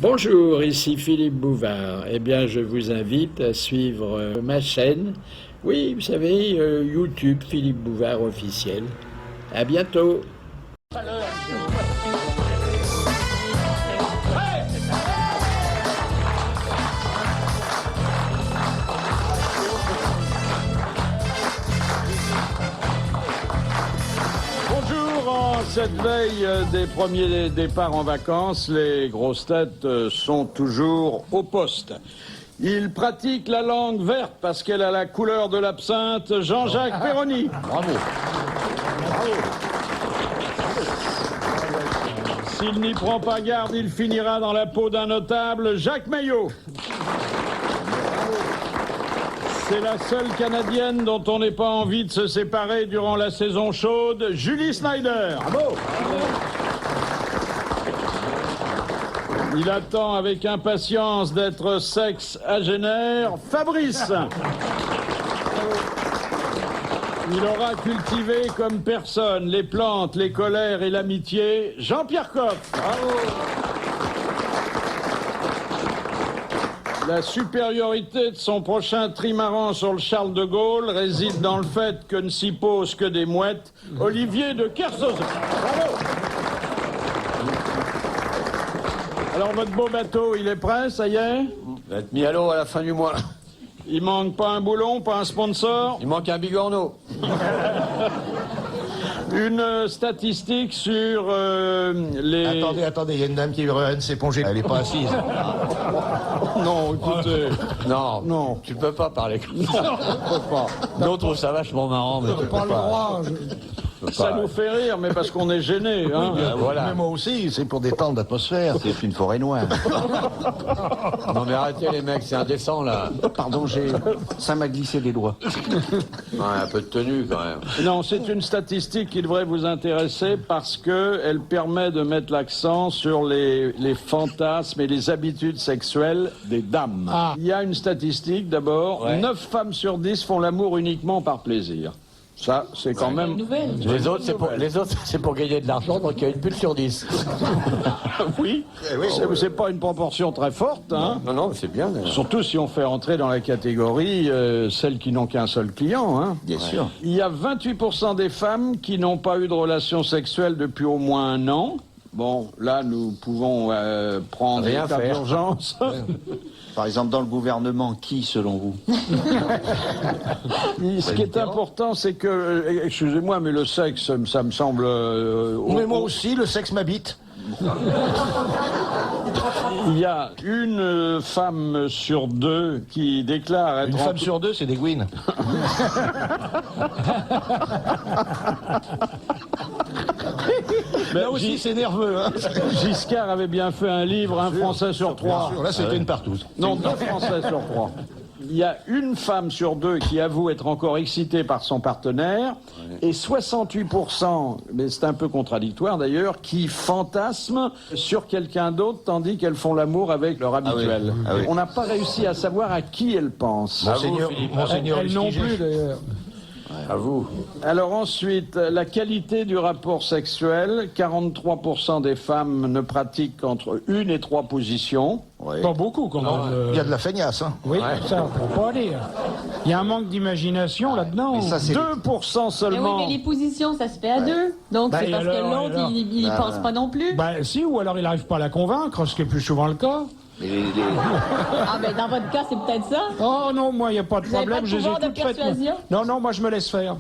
Bonjour, ici Philippe Bouvard. Eh bien, je vous invite à suivre ma chaîne. Oui, vous savez, YouTube Philippe Bouvard officiel. À bientôt. En cette veille des premiers départs en vacances, les grosses têtes sont toujours au poste. Ils pratiquent la langue verte parce qu'elle a la couleur de l'absinthe. Jean-Jacques Perroni. Bravo. S'il n'y prend pas garde, il finira dans la peau d'un notable. Jacques Maillot. C'est la seule Canadienne dont on n'ait pas envie de se séparer durant la saison chaude, Julie Snyder. Bravo. Il attend avec impatience d'être sexagénaire, Fabrice. Il aura cultivé comme personne les plantes, les colères et l'amitié, Jean-Pierre Coff. Bravo. La supériorité de son prochain trimaran sur le Charles de Gaulle réside dans le fait que ne s'y posent que des mouettes, Olivier de Kersauzon. Bravo. Alors votre beau bateau, il est prêt, ça y est? Il va être mis à l'eau à la fin du mois. Il manque pas un boulon, pas un sponsor? Il manque un bigorneau. Une statistique sur les... Attendez, il y a une dame qui veut s'éponger, elle n'est pas assise. Non, écoutez... Non, tu peux pas parler comme ça. Je peux pas. L'autre trouve ça vachement marrant, mais tu peux pas. Ça nous fait rire, mais parce qu'on est gêné, hein. Voilà. Mais moi aussi, c'est pour détendre l'atmosphère. C'est une forêt noire. Non mais arrêtez les mecs, c'est indécent là. Pardon, ça m'a glissé des doigts. Ouais, un peu de tenue quand même. Non, c'est une statistique qui devrait vous intéresser parce qu'elle permet de mettre l'accent sur les fantasmes et les habitudes sexuelles des dames. Il y a une statistique d'abord, Ouais. 9 femmes sur 10 font l'amour uniquement par plaisir. Ça, c'est quand même... Les autres, c'est pour gagner de l'argent, donc il y a une pute sur 10. Oui, c'est pas une proportion très forte, hein. Non, mais c'est bien. D'ailleurs. Surtout si on fait entrer dans la catégorie celles qui n'ont qu'un seul client, hein. Bien sûr. Il y a 28% des femmes qui n'ont pas eu de relation sexuelle depuis au moins 1 an. Bon, là, nous pouvons prendre Rien l'état faire. d'urgence. Par exemple, dans le gouvernement, qui, selon vous? Ce qui est important, c'est que, excusez-moi, mais le sexe, ça me semble... Mais moi aussi, le sexe m'habite. Il y a une femme sur 2 qui déclare être... Une femme sur 2, c'est des Gwyn. Là aussi, c'est nerveux. Hein. Giscard avait bien fait un livre, un Français sur 3. Là, c'était une partouze. Non, 2 Français sur 3. Il y a une femme sur 2 qui avoue être encore excitée par son partenaire, et 68%, mais c'est un peu contradictoire d'ailleurs, qui fantasment sur quelqu'un d'autre tandis qu'elles font l'amour avec leur habituel. Ah oui. On n'a pas réussi à savoir à qui elles pensent. Monseigneur Elles non plus d'ailleurs. À vous. Alors ensuite, la qualité du rapport sexuel. 43% des femmes ne pratiquent qu'entre 1 et 3 positions. Pas beaucoup quand même. Il y a de la feignasse. Hein. Oui, ça, on peut pas dire. Il y a un manque d'imagination là-dedans. Mais ça, c'est 2% Mais seulement. oui, mais les positions, ça se fait à 2. Donc Bah, c'est et parce alors, que l'autre, il y pense pas non plus. Ben si, ou alors il n'arrive pas à la convaincre, ce qui est plus souvent le cas. Ah ben dans votre cas, c'est peut-être ça. Oh non, moi, il n'y a pas de Vous avez problème. pas de Je les ai pouvoir de toutes faites. persuasion? Non, moi, je me laisse faire.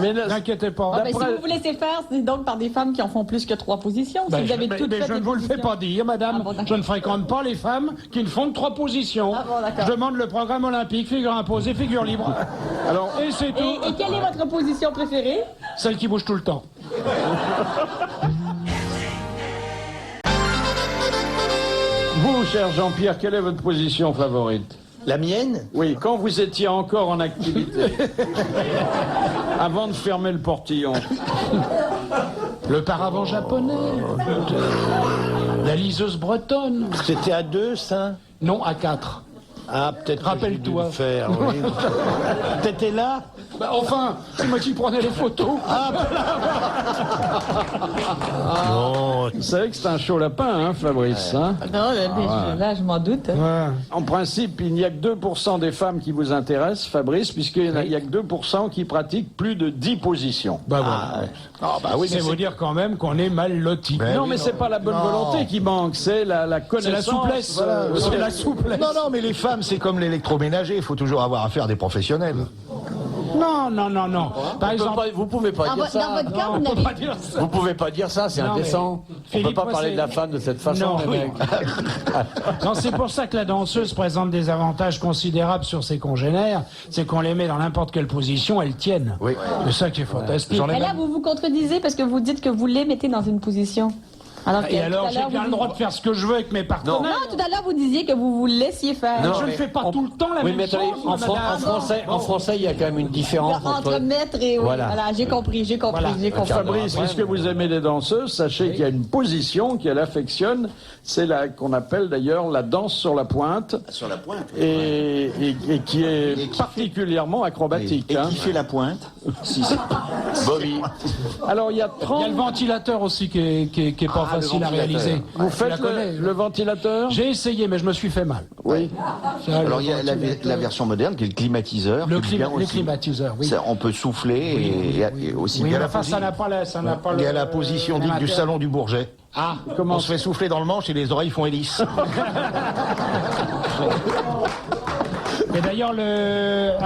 Mais là, N'inquiétez pas. Ah ben, si vous vous laissez faire, c'est donc par des femmes qui en font plus que 3 positions. Ben, si vous avez toutes mais fait je des ne vous le fais positions. pas dire, madame. Ah bon, d'accord. Je ne fréquente pas les femmes qui ne font que 3 positions. Ah bon, d'accord. Je demande le programme olympique, figure imposée, figure libre. alors, Et c'est tout. Et quelle est votre position préférée? Celle qui bouge tout le temps. vous, cher Jean-Pierre, quelle est votre position favorite? La mienne? Oui, quand vous étiez encore en activité. Avant de fermer le portillon. Le paravent japonais. La liseuse bretonne. C'était à 2, ça? Non, à 4. Ah, peut-être. Rappelle-toi. Faire. Oui. T'étais là? Bah, enfin, c'est moi qui prenais les photos. Non, Vous savez que c'est un chaud lapin, hein, Fabrice, hein? Non, là, je m'en doute. En principe, il n'y a que 2% des femmes qui vous intéressent, Fabrice, puisqu'il n'y a que 2% qui pratiquent plus de 10 positions. Bah voilà. oui, C'est vous dire quand même qu'on est mal loti. Non, mais c'est pas la bonne volonté qui manque, c'est la C'est connaissance. la souplesse. Voilà. C'est la souplesse. Non, mais les femmes, c'est comme l'électroménager, il faut toujours avoir affaire à des professionnels. Non. Par exemple, Vous pouvez pas dire Dans ça. votre cas, vous on peut n'avez pas dire ça. Vous pouvez pas dire ça, c'est Non, indécent. On Philippe, peut pas moi, parler c'est- de la femme de cette façon, Non, les oui. mecs. Non, c'est pour ça que la danseuse présente des avantages considérables sur ses congénères. C'est qu'on les met dans n'importe quelle position, elles tiennent. Oui. C'est ça qui est fantastique. J'en ai Mais là, vous vous contredisez parce que vous dites que vous les mettez dans une position. Alors que Et tout alors, à j'ai l'heure, bien vous le droit de faire ce que je veux avec mes partenaires. Non, tout à l'heure, vous disiez que vous vous laissiez faire. Je ne fais pas tout le temps la Oui, même mais attendez, chose, madame. en français, il y a quand même une différence Entre maître et... Oui, Voilà. voilà, j'ai compris. Voilà. Fabrice, puisque vous aimez les danseuses, sachez qu'il y a une position qu'elle affectionne, c'est la qu'on appelle d'ailleurs la danse sur la pointe, Sur la pointe. et qui est particulièrement acrobatique. Et hein. qui fait la pointe si c'est- Bobby. Alors il y a Il y 30... a le ventilateur aussi qui est pas le facile à ventilateur. réaliser. Vous Tu la faites connais, le ventilateur? J'ai essayé, mais je me suis fait mal. Oui. Ça, Alors le il y a ventilateur. la version moderne qui est le climatiseur. Le qui est bien les aussi. climatiseurs, oui. Ça, on peut souffler et aussi Oui, bien mais la enfin, ça n'a pas la, ça n'a pas Il y a le- la position dite la du matière. salon du Bourget. Ah, On se fait souffler dans le manche et les oreilles font hélice. et d'ailleurs,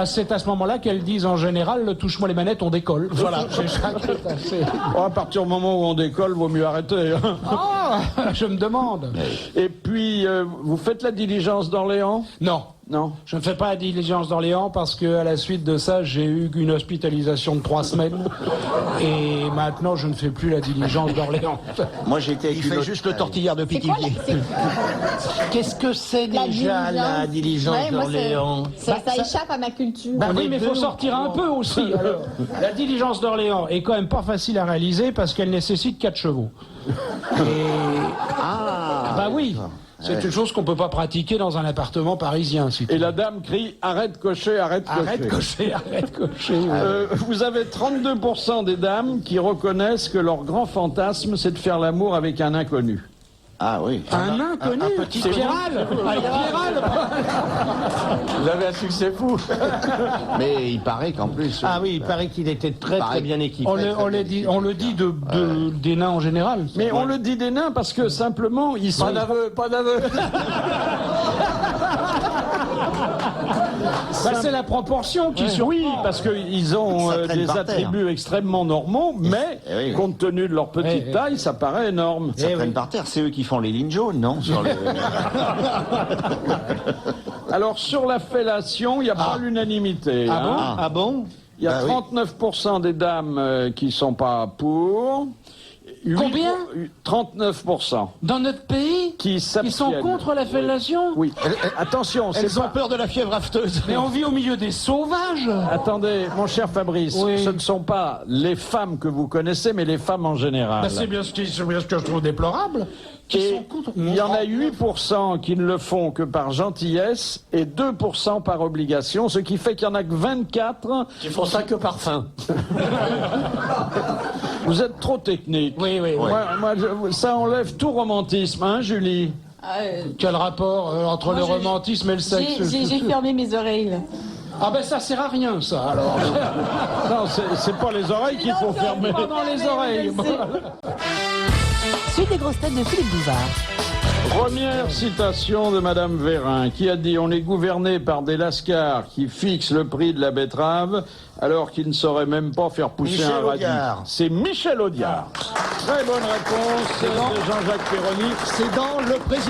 c'est à ce moment-là qu'elles disent en général, le touche-moi les manettes, on décolle. Voilà. C'est ça qui est assez- Oh, à partir du moment où on décolle, vaut mieux arrêter. hein. Ah, je me demande. Et puis, vous faites la diligence d'Orléans? Non. Non. Je ne fais pas la diligence d'Orléans parce que à la suite de ça, j'ai eu une hospitalisation de 3 semaines. Et maintenant, je ne fais plus la diligence d'Orléans. Moi j'étais avec Il une fait autre- juste le tortillard de C'est quoi Piquillier. Qu'est-ce que c'est la déjà la diligence Ouais, moi, d'Orléans? ça échappe à ma culture. Oui, mais il faut sortir un peu aussi. Alors, la diligence d'Orléans est quand même pas facile à réaliser parce qu'elle nécessite 4 chevaux. Bah oui. C'est une chose qu'on peut pas pratiquer dans un appartement parisien. Si tu Et veux. la dame crie « Arrête cocher, arrête cocher ». Arrête cocher, arrête cocher. Vous avez 32% des dames qui reconnaissent que leur grand fantasme, c'est de faire l'amour avec un inconnu. Ah oui. Un inconnu, Pierral, avec Pierral. Vous avez un succès fou. Mais il paraît qu'en plus. Ah oui, il paraît qu'il était très Pareil. bien équipé. On le dit des nains en général. Mais on le dit des nains parce que simplement, ils sont... Pas d'aveu. Bah, c'est la proportion qui surprend. Oui, parce qu'ils ont Ça traîne des par terre. attributs extrêmement normaux, mais Eh oui. compte tenu de leur petite Oui. taille, ça paraît énorme. Ça traîne par terre, c'est eux qui font les lignes jaunes, non sur le... Alors, sur la fellation, il n'y a pas l'unanimité. hein. Ah bon? Il y a Ah oui. 39% des dames qui sont pas pour. Combien 39% Dans notre pays, qui ils sont s'abstiennent. contre la fellation. Oui. Attention, c'est Elles ont pas... peur de la fièvre afteuse. Mais on vit au milieu des sauvages. Attendez, mon cher Fabrice, Oui. ce ne sont pas les femmes que vous connaissez, mais les femmes en général. Bah, c'est bien ce que je trouve déplorable. Qui Et sont contre. il y en a 8% qui ne le font que par gentillesse et 2% par obligation, ce qui fait qu'il y en a que 24. Ils font ça que par faim. Vous êtes trop technique. Oui. Ça enlève tout romantisme, hein, Julie? Quel rapport entre le romantisme et le sexe? J'ai fermé mes oreilles, là. Ah ben ça sert à rien, ça, alors. Non, c'est pas les oreilles qu'il faut fermer. Pas dans les oreilles. Suite des grosses têtes de Philippe Bouvard. Première citation de Madame Vérin, qui a dit « On est gouverné par des lascars qui fixent le prix de la betterave alors qu'ils ne sauraient même pas faire pousser Michel un radis. Audiard. » C'est Michel Audiard. Très bonne réponse de Jean-Jacques Perroni. C'est dans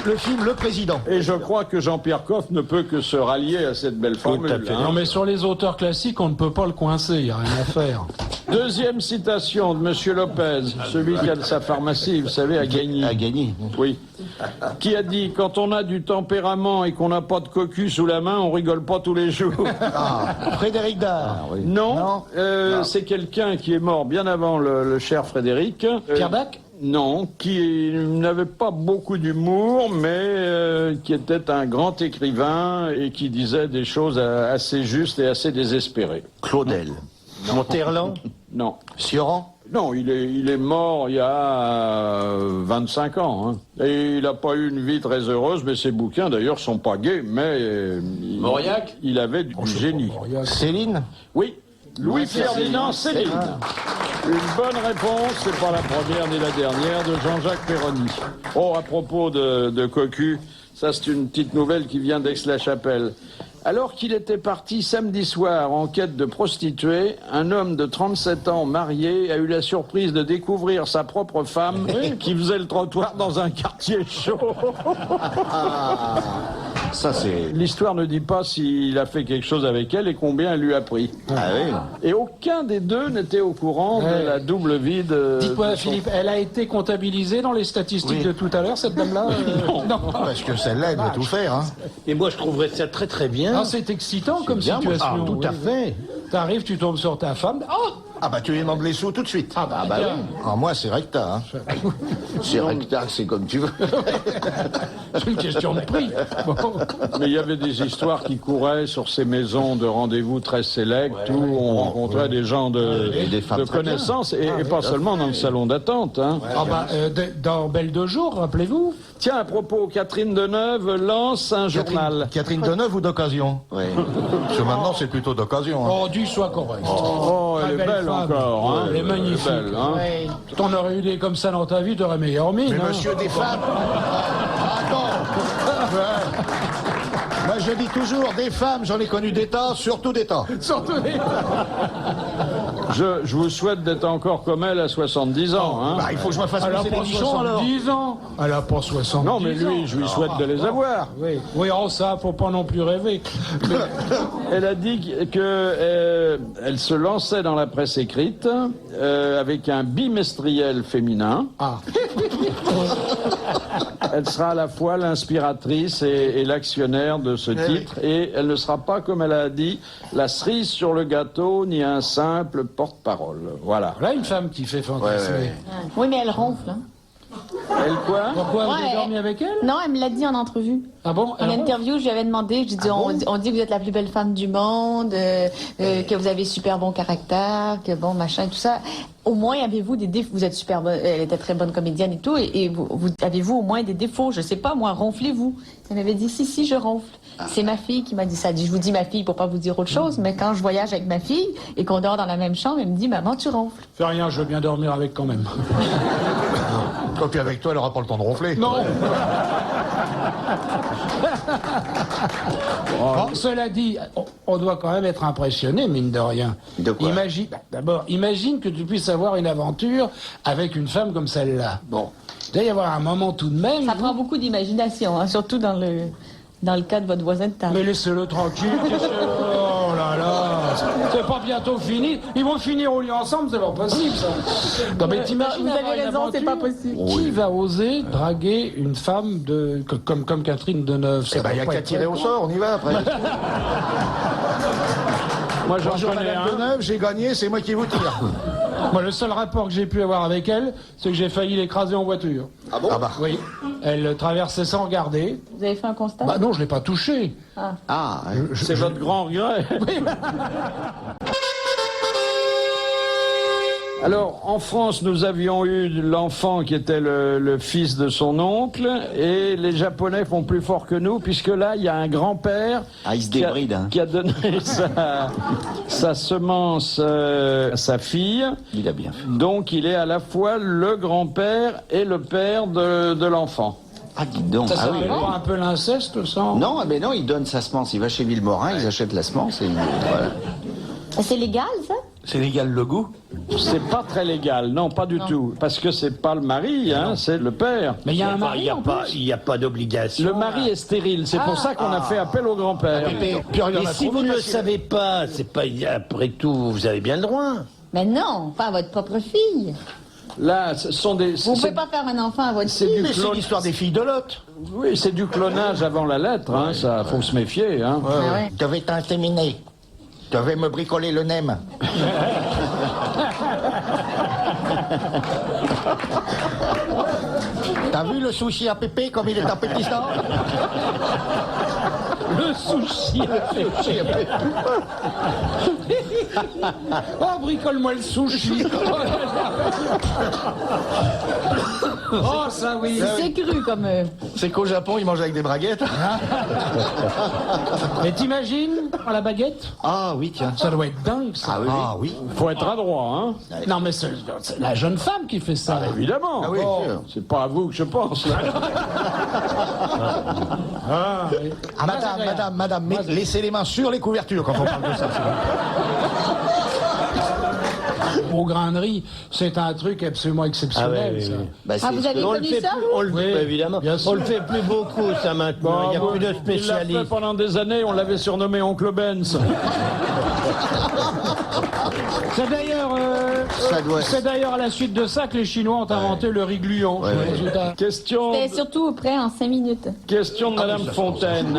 le film Le Président. Et je crois que Jean-Pierre Coff ne peut que se rallier à cette belle formule. à fait. hein. Non mais sur les auteurs classiques, on ne peut pas le coincer, il n'y a rien à faire. Deuxième citation de Monsieur Lopez, celui qui a de sa pharmacie, vous savez, à Gagny. À gagner. Oui. Qui a dit « Quand on a du tempérament et qu'on n'a pas de cocu sous la main, on rigole pas tous les jours. Frédéric Dard. Non, c'est quelqu'un qui est mort bien avant le cher Frédéric. Pierre Dac? Non, qui n'avait pas beaucoup d'humour, mais qui était un grand écrivain et qui disait des choses assez justes et assez désespérées. Claudel. Monterland. Non. Sioran. Non, il est mort il y a 25 ans. Hein. Et il n'a pas eu une vie très heureuse, mais ses bouquins, d'ailleurs, sont pas gays, mais... Mauriac ? Il avait du génie. Céline? Oui, Louis-Ferdinand Céline. Une bonne réponse, c'est pas la première ni la dernière, de Jean-Jacques Perroni. Oh, à propos de Cocu, ça c'est une petite nouvelle qui vient d'Aix-la-Chapelle. Alors qu'il était parti samedi soir en quête de prostituée, un homme de 37 ans marié a eu la surprise de découvrir sa propre femme qui faisait le trottoir dans un quartier chaud. Ça, c'est... L'histoire ne dit pas s'il a fait quelque chose avec elle et combien elle lui a pris. Ah oui. Et aucun des deux n'était au courant de la double vie de... Dites-moi, de son- Philippe, elle a été comptabilisée dans les statistiques de tout à l'heure, cette dame-là Non. Parce que celle-là, elle doit tout faire. Hein. Et moi, je trouverais ça très très bien. Non, c'est excitant comme bien, moi. situation. Ah, tout à fait. T'arrives, tu tombes sur ta femme. Oh Ah bah tu lui demandes les sous tout de suite. Ah bah, oui. Alors moi, c'est recta. Hein. C'est recta, c'est comme tu veux. c'est une question de prix. Bon. Mais il y avait des histoires qui couraient sur ces maisons de rendez-vous très sélectes où on rencontrait des gens Et des femmes de très bien. connaissance et pas seulement dans le salon d'attente. Hein. Ah bah, dans Belle de Jour, rappelez-vous. Tiens, à propos, Catherine Deneuve lance un journal. Catherine Deneuve ou d'occasion? Oui. Parce que maintenant, c'est plutôt d'occasion. Hein. Oh, dis, sois correct. Oh, elle est Belle belle femme. encore. Hein. Elle est magnifique. belle, hein. Ouais. T'en aurais eu des comme ça dans ta vie, t'aurais meilleure mine. Mais hein. monsieur des femmes... Attends. Ouais. Moi, je dis toujours, des femmes, j'en ai connu des tas, surtout des tas. Surtout les... Je vous souhaite d'être encore comme elle à 70 ans. Hein. Bah, il faut que je me fasse Elle a pousser pas des nichons, alors. 70 ans. Elle a pas 70 ans. Non, mais lui, je lui souhaite de les avoir. Oui, oui, oh, ça, faut pas non plus rêver. Elle a dit elle se lançait dans la presse écrite avec un bimestriel féminin. Ah. Elle sera à la fois l'inspiratrice et l'actionnaire de ce titre. Et elle ne sera pas, comme elle a dit, la cerise sur le gâteau, ni un simple porte-parole. Voilà. Là, une femme qui fait fantasmer. Oui, mais elle ronfle. Hein. Elle quoi? Pourquoi vous Ouais. avez dormi avec elle? Non, elle me l'a dit en entrevue. Ah bon? En Elle ronfle? interview, je lui avais demandé, je dis, on dit que vous êtes la plus belle femme du monde, que vous avez super bon caractère, que bon, machin, et tout ça. Au moins, avez-vous des défauts? Vous êtes super bonne, elle était très bonne comédienne et tout, et avez-vous au moins des défauts? Je sais pas, moi, ronflez-vous? Elle m'avait dit, si, je ronfle. C'est ma fille qui m'a dit ça. Elle dit, je vous dis ma fille pour pas vous dire autre chose, mais quand je voyage avec ma fille et qu'on dort dans la même chambre, elle me dit, maman, tu ronfles. Fais rien, je veux bien dormir avec quand même. Et puis avec toi, elle aura pas le temps de ronfler. Non. Bon, cela dit, on doit quand même être impressionné, mine de rien. De quoi? D'abord, imagine que tu puisses avoir une aventure avec une femme comme celle-là. Bon, il doit y avoir un moment tout de même. Ça prend beaucoup d'imagination, hein, surtout dans le cas de votre voisin de table. Mais laissez-le tranquille. Oh là là, c'est pas bientôt fini. Ils vont finir au lit ensemble, c'est pas possible ça. Non mais t'imagines Vous avez avoir une raison, c'est pas aventure. possible. Qui va oser draguer une femme comme Catherine Deneuve? Eh ben, il n'y a qu'à tirer au sort, on y va après. Moi, j'en Bonjour connais Madame un. Deneuve, j'ai gagné, c'est moi qui vous tire. Moi, le seul rapport que j'ai pu avoir avec elle, c'est que j'ai failli l'écraser en voiture. Ah bah. Oui. Elle traversait sans regarder. Vous avez fait un constat? Bah non, je l'ai pas touchée. Ah, C'est votre grand regret. Alors, en France, nous avions eu l'enfant qui était le fils de son oncle, et les Japonais font plus fort que nous, puisque là, il y a un grand-père Ah, il se qui a- débrident, hein. qui a donné sa semence à sa fille. il a bien fait. Donc, il est à la fois le grand-père et le père de l'enfant. Ah, dis donc. Ça Ah oui, s'appelle oui. pas un peu l'inceste, ça? Non, mais non, il donne sa semence. Il va chez Villemorin, ils achètent la semence et voilà. C'est légal, ça? C'est légal le goût? C'est pas très légal, non, pas du tout. Parce que c'est pas le mari, hein, c'est le père. Mais il y a un Il mari n'y a, en pas- plus. il y a pas d'obligation. Le mari est stérile, c'est pour ça qu'on a fait appel au grand-père. Puis il y en Et a si trop vous ne le facile. savez pas, c'est pas après tout, vous avez bien le droit. Mais non, pas à votre propre fille. Là, ce sont des. Vous pouvez pas faire un enfant à votre c'est fille. du Mais c'est clone- l'histoire des filles de Lot. Oui, c'est du clonage avant la lettre, hein, ça, faut se méfier, hein. Ah ouais. Je devais t'inséminer. Je devais me bricoler le nem. T'as vu le sushi à pépé comme il est appétissant? Le sushi. Oh, bricole-moi le sushi. Oh, ça oui. C'est cru comme. C'est qu'au Japon, ils mangent avec des braguettes. Mais t'imagines, à la baguette? Ah oui, tiens. Ça doit être dingue, ça. Ah oui. Faut être adroit, hein. Non, mais c'est la jeune femme qui fait ça. Évidemment. Ah oui, Bon, sûr. c'est pas à vous que je pense. là. Ah, oui. Madame, laissez les mains sur les couvertures quand on parle de ça. Aux graineries, c'est un truc absolument exceptionnel. Ah oui, ça. oui. Bah, Ah, vous avez On le connu fait ça, plus, vous? on le Oui, fait évidemment. bien sûr. On le fait plus beaucoup ça maintenant. Il n'y a plus de Il l'a fait spécialistes. pendant des années, on l'avait surnommé Oncle Benz. C'est d'ailleurs, c'est d'ailleurs à la suite de ça que les Chinois ont inventé le riz gluant. Résultat. Question, C'était surtout prêt en 5 minutes. question de Madame Fontaine.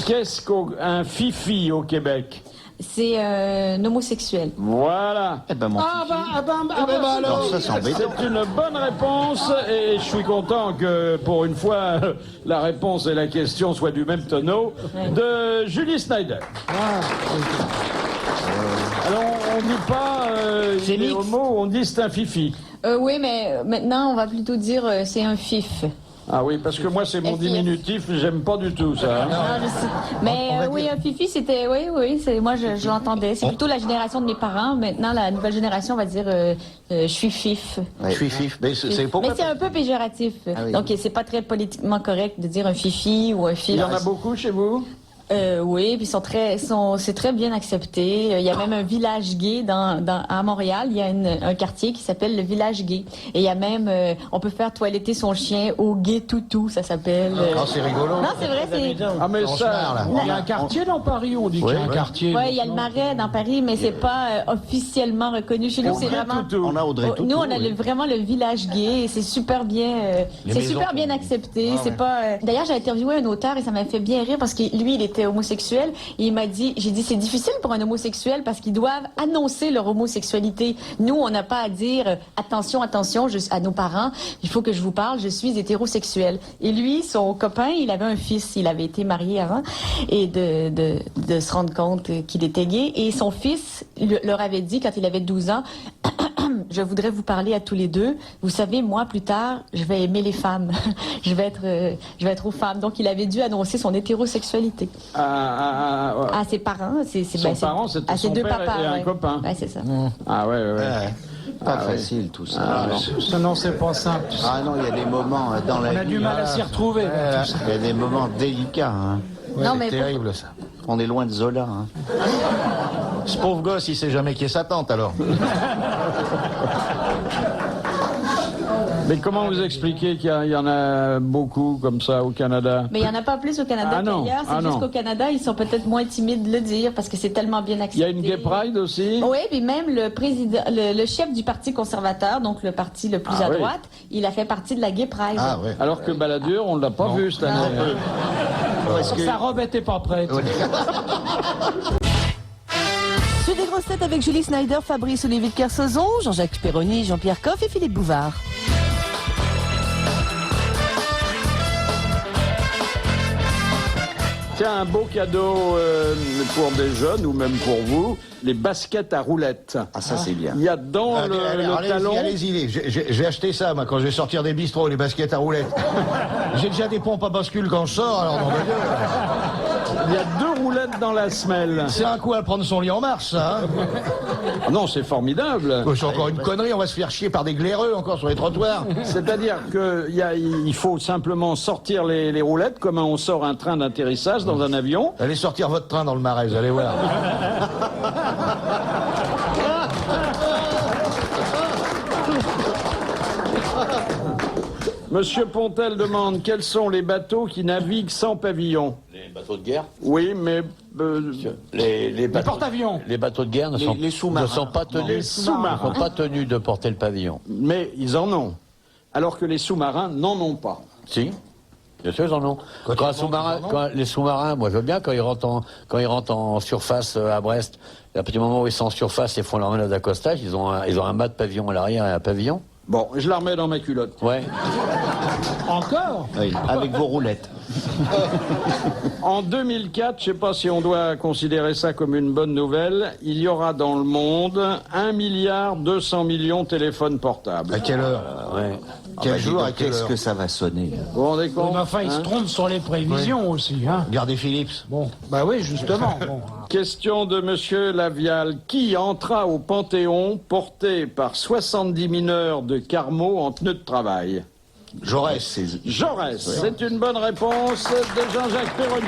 Qu'est-ce qu'un fifi au Québec? C'est un homosexuel. Voilà. Eh ben, mon alors, ça, c'est embêtant. C'est une bonne réponse et je suis content que pour une fois la réponse et la question soient du même tonneau de Julie Snyder. Alors on dit pas C'est il est mix. homo, on dit c'est un fifi. Oui, mais maintenant, on va plutôt dire c'est un fif. Ah oui, parce que moi c'est mon FIF. diminutif, j'aime pas du tout ça. hein. Non, je sais. Mais oui, un fifi, c'était. Oui, moi je l'entendais. C'est plutôt la génération de mes parents. Maintenant, la nouvelle génération va dire je suis fif. Je suis fif. Mais c'est pourquoi Mais c'est un peu péjoratif. oui. Donc, c'est pas très politiquement correct de dire un fifi ou un fif. Il y en a beaucoup chez vous? Oui, puis c'est très bien accepté. Il y a même un village gay à Montréal. Il y a un quartier qui s'appelle le village gay. Et il y a même, on peut faire toiletter son chien au gay toutou, ça s'appelle. Oh, c'est rigolo. Non, c'est vrai, c'est. Ah mais On se marre, là. ça, Il y a un quartier dans Paris, on dit qu'il y a un quartier. Ouais, il y a le Marais dans Paris, mais c'est pas officiellement reconnu. Chez nous, c'est vraiment. on a Audrey Tautou, Nous, on a oui. vraiment le village gay et c'est super bien, accepté. C'est pas. D'ailleurs, j'ai interviewé un auteur et ça m'a fait bien rire parce que lui, il était homosexuel. Et il m'a dit, j'ai dit, c'est difficile pour un homosexuel parce qu'ils doivent annoncer leur homosexualité. Nous, on n'a pas à dire attention, à nos parents. Il faut que je vous parle. Je suis hétérosexuel. Et lui, son copain, il avait un fils. Il avait été marié avant et de se rendre compte qu'il était gay. Et son fils leur avait dit quand il avait 12 ans. Je voudrais vous parler à tous les deux. Vous savez, moi, plus tard, je vais aimer les femmes. je vais être aux femmes. Donc, il avait dû annoncer son hétérosexualité à ses parents. Son parent, c'était à ses son deux père papas. et un copain. Ouais, c'est ça. Ah ouais. Pas facile tout ça. Ça, non, c'est pas simple. Ah non, il y a des moments dans la On a vie. du mal à s'y retrouver. là, tout ça. Il y a des moments délicats. Hein. Non, mais C'est terrible, ça. On est loin de Zola. Hein. Ce pauvre gosse, il sait jamais qui est sa tante, alors. Mais comment vous expliquez qu'il y en a beaucoup comme ça au Canada? Mais il n'y en a pas plus au Canada Ah non, qu'ailleurs. C'est ah juste non. qu'au Canada, ils sont peut-être moins timides de le dire parce que c'est tellement bien Il y accepté. a une Gay Pride aussi? Oui, puis même le président, le chef du Parti conservateur, donc le parti le plus Ah à oui. droite, il a fait partie de la Gay Pride. Ah ouais. Alors que Balladur, on ne l'a pas vu cette année. hein. Sa robe était pas prête. Sud des grosses têtes avec Julie Snyder, Fabrice Olivier de Kersauzon, Jean-Jacques Perroni, Jean-Pierre Coff et Philippe Bouvard. Tiens, un beau cadeau pour des jeunes ou même pour vous, les baskets à roulettes. Ah, ça, c'est bien. Il y a dans le talon... Allez-y. J'ai acheté ça, moi, quand je vais sortir des bistrots, les baskets à roulettes. J'ai déjà des pompes à bascule quand je sors, alors non, mais Il y a 2 roulettes dans la semelle. c'est un coup à prendre son lit en marche, ça. Hein. Ah non, c'est formidable. C'est encore une connerie, on va se faire chier par des glaireux encore sur les trottoirs. C'est-à-dire qu'il faut simplement sortir les roulettes comme on sort un train d'atterrissage dans un avion. Allez sortir votre train dans le marais, vous allez voir. Monsieur Pontel demande quels sont les bateaux qui naviguent sans pavillon. Les bateaux de guerre. Oui, mais Les bateaux, porte-avions. les bateaux de guerre ne sont, les sous-marins. ne sont pas tenus, Les sous-marins. ne sont pas tenus de porter le pavillon. mais ils en ont. Alors que les sous-marins n'en ont pas. Si, bien sûr, ils en ont. Quand les sous-marins, moi je veux bien, quand ils rentrent en surface à Brest, à partir du moment où ils sont en surface et font leur manœuvre d'accostage, ils ont un mât de pavillon à l'arrière et un pavillon. Bon, je la remets dans ma culotte. Ouais. Encore? Oui, avec vos roulettes. En 2004, je ne sais pas si on doit considérer ça comme une bonne nouvelle, il y aura dans le monde 1,2 milliard de téléphones portables. À quelle heure Ouais. Quel jour, à quelle Qu'est-ce heure que ça va sonner? Vous vous rendez compte Mais enfin, il se trompe sur les prévisions aussi, hein. Gardez Philips. Bon, bah oui, justement. Bon. Question de Monsieur Lavial. Qui entra au Panthéon porté par 70 mineurs de Carmaux en pneus de travail? Jaurès. Jaurès. C'est une bonne réponse de Jean-Jacques Perroni.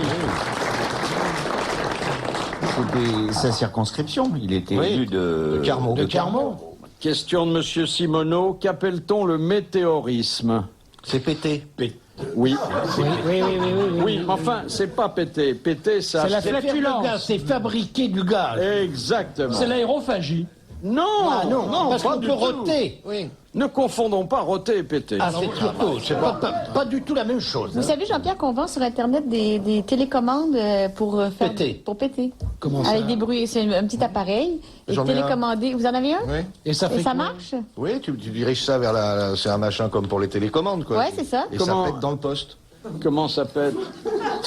C'était sa circonscription. Il était Oui, élu de Carmaux. De Carmaux. Question de Monsieur Simoneau. Qu'appelle-t-on le météorisme? C'est pété. Oui. Oui, oui, oui, oui, oui. Oui, mais enfin, c'est pas péter. Péter, ça... C'est la C'est faire du flatulence. gaz, c'est fabriquer du gaz. Exactement. C'est l'aérophagie. Non, Ah non, parce pas qu'on du peut tout. roter. Oui. Ne confondons pas roter et péter. Ah, c'est surtout, c'est pas du tout la même chose. Vous savez, Jean-Pierre, qu'on vend sur Internet des télécommandes pour faire... Péter. Pour péter. Comment ça? Avec des bruits. C'est un petit appareil. Et J'en ai un. télécommandé. Vous en avez un? Oui. Et ça fait Et ça quoi? marche? Oui, tu diriges ça vers c'est un machin comme pour les télécommandes, quoi. Ouais, c'est ça. Et Comment- ça pète dans le poste. Comment ça pète?